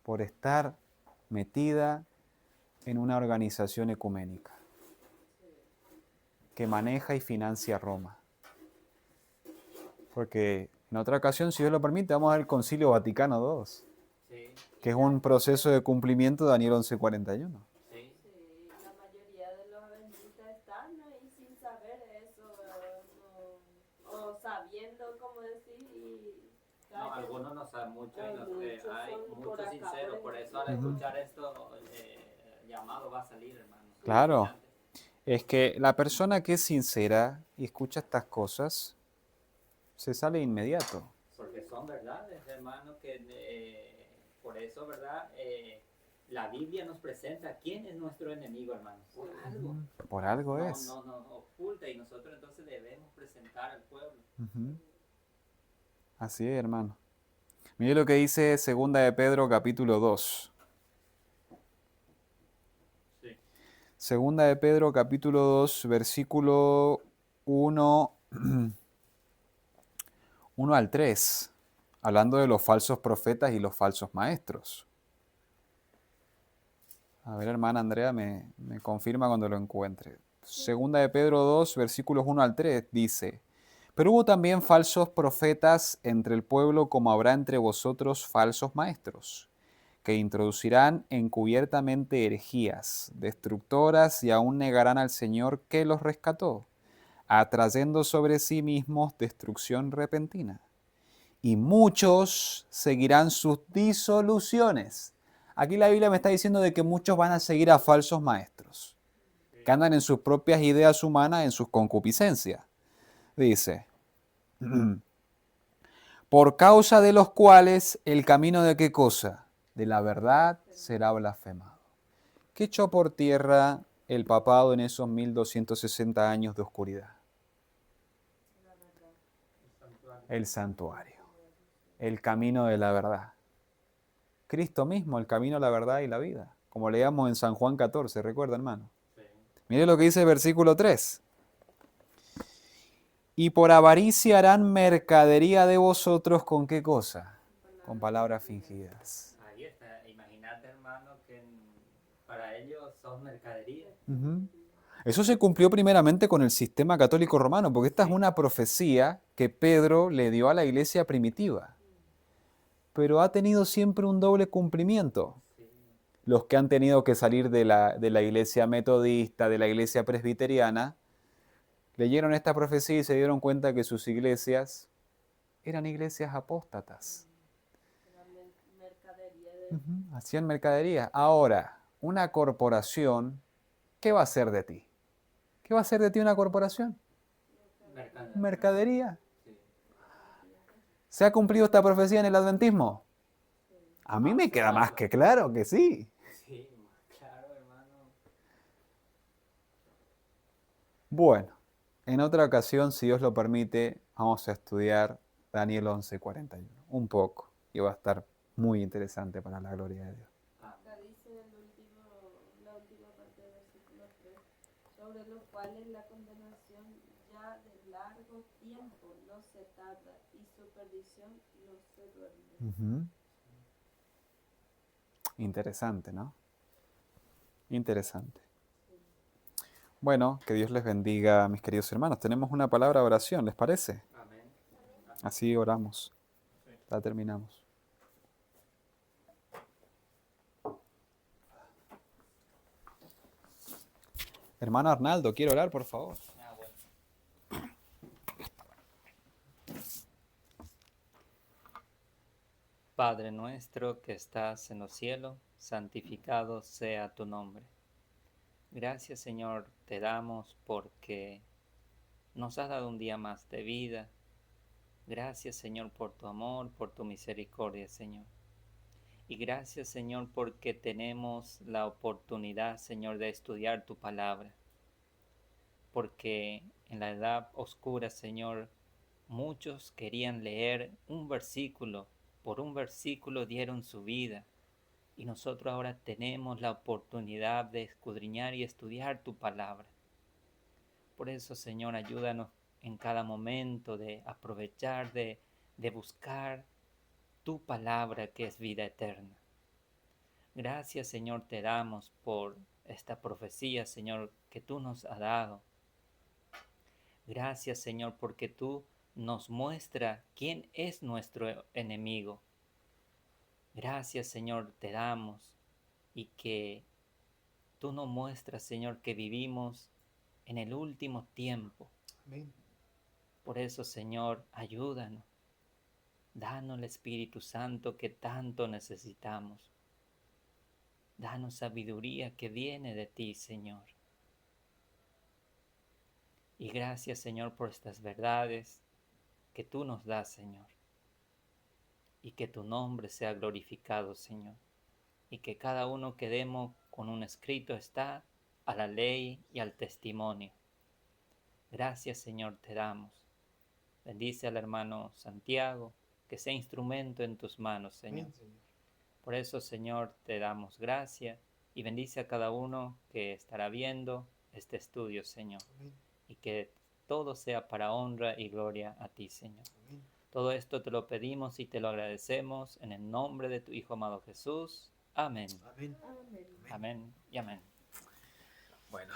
por estar metida en una organización ecuménica que maneja y financia Roma. Porque en otra ocasión, si Dios lo permite, vamos al Concilio Vaticano II, sí, que es un proceso de cumplimiento de Daniel 11:41. sí. Sí, la mayoría de los adventistas están ahí sin saber eso, o sabiendo, como decir, y No, callan. algunos no saben mucho y Hay muchos hay son por muchos acá, sinceros, por eso al escuchar esto llamado va a salir, hermano. Claro, es que la persona que es sincera y escucha estas cosas, se sale inmediato. Porque son verdades, hermano, que por eso, ¿verdad? La Biblia nos presenta quién es nuestro enemigo, hermano. Por algo. Por algo es. No oculta y nosotros entonces debemos presentar al pueblo. Así es, hermano. Mire lo que dice 2 de Pedro capítulo 2. Sí. 2 de Pedro capítulo 2, versículo 1, 1 al 3, hablando de los falsos profetas y los falsos maestros. A ver, hermana Andrea, me confirma cuando lo encuentre. 2 de Pedro 2, versículos 1 al 3, dice: Pero hubo también falsos profetas entre el pueblo, como habrá entre vosotros falsos maestros, que introducirán encubiertamente herejías destructoras y aún negarán al Señor que los rescató, atrayendo sobre sí mismos destrucción repentina. Y muchos seguirán sus disoluciones. Aquí la Biblia me está diciendo de que muchos van a seguir a falsos maestros, que andan en sus propias ideas humanas, en sus concupiscencias. Dice, por causa de los cuales el camino de qué cosa? De la verdad será blasfemado. ¿Qué echó por tierra el papado en esos 1260 años de oscuridad? El santuario, el camino de la verdad. Cristo mismo, el camino, la verdad y la vida, como leíamos en San Juan 14, ¿recuerda, hermano? Sí. Mire lo que dice el versículo 3. Y por avaricia harán mercadería de vosotros, ¿con qué cosa? Con palabras fingidas. Ahí está. Imagínate, hermano, que para ellos son mercadería. Eso se cumplió primeramente con el sistema católico romano, porque esta es una profecía que Pedro le dio a la iglesia primitiva. Pero ha tenido siempre un doble cumplimiento. Sí. Los que han tenido que salir de la iglesia metodista, de la iglesia presbiteriana, leyeron esta profecía y se dieron cuenta que sus iglesias eran iglesias apóstatas. Mercadería de... Hacían mercadería. Ahora, una corporación, ¿qué va a hacer de ti? ¿Qué va a hacer de ti una corporación? Mercadería. Sí. ¿Se ha cumplido esta profecía en el adventismo? A mí me queda más que claro que sí. Sí, claro, hermano. Bueno, en otra ocasión, si Dios lo permite, vamos a estudiar Daniel 11:41. Un poco. Y va a estar muy interesante para la gloria de Dios. Acá dice la última parte del versículo 3, sobre los cuales la condenación ya de largo tiempo no se tarda y su perdición no se duerme. Interesante, ¿no? Interesante. Bueno, que Dios les bendiga, mis queridos hermanos. Tenemos una palabra de oración, ¿les parece? Amén. Así oramos. Ya terminamos. Hermano Arnaldo, quiero orar, por favor. Bueno. Padre nuestro que estás en los cielos, santificado sea tu nombre. Gracias, Señor, te damos porque nos has dado un día más de vida. Gracias, Señor, por tu amor, por tu misericordia, Señor. Y gracias, Señor, porque tenemos la oportunidad, Señor, de estudiar tu palabra. Porque en la edad oscura, Señor, muchos querían leer un versículo, por un versículo dieron su vida. Y nosotros ahora tenemos la oportunidad de escudriñar y estudiar tu palabra. Por eso, Señor, ayúdanos en cada momento de aprovechar, de buscar tu palabra que es vida eterna. Gracias, Señor, te damos por esta profecía, Señor, que tú nos has dado. Gracias, Señor, porque tú nos muestras quién es nuestro enemigo. Gracias, Señor, te damos y que tú nos muestras, Señor, que vivimos en el último tiempo. Amén. Por eso, Señor, ayúdanos. Danos el Espíritu Santo que tanto necesitamos. Danos sabiduría que viene de ti, Señor. Y gracias, Señor, por estas verdades que tú nos das, Señor. Y que tu nombre sea glorificado, Señor. Y que cada uno quedemos con un escrito está a la ley y al testimonio. Gracias, Señor, te damos. Bendice al hermano Santiago, que sea instrumento en tus manos, Señor. Amén, Señor. Por eso, Señor, te damos gracias y bendice a cada uno que estará viendo este estudio, Señor. Amén. Y que todo sea para honra y gloria a ti, Señor. Amén. Todo esto te lo pedimos y te lo agradecemos en el nombre de tu Hijo amado Jesús. Amén. Amén. Amén. Amén y amén. Bueno.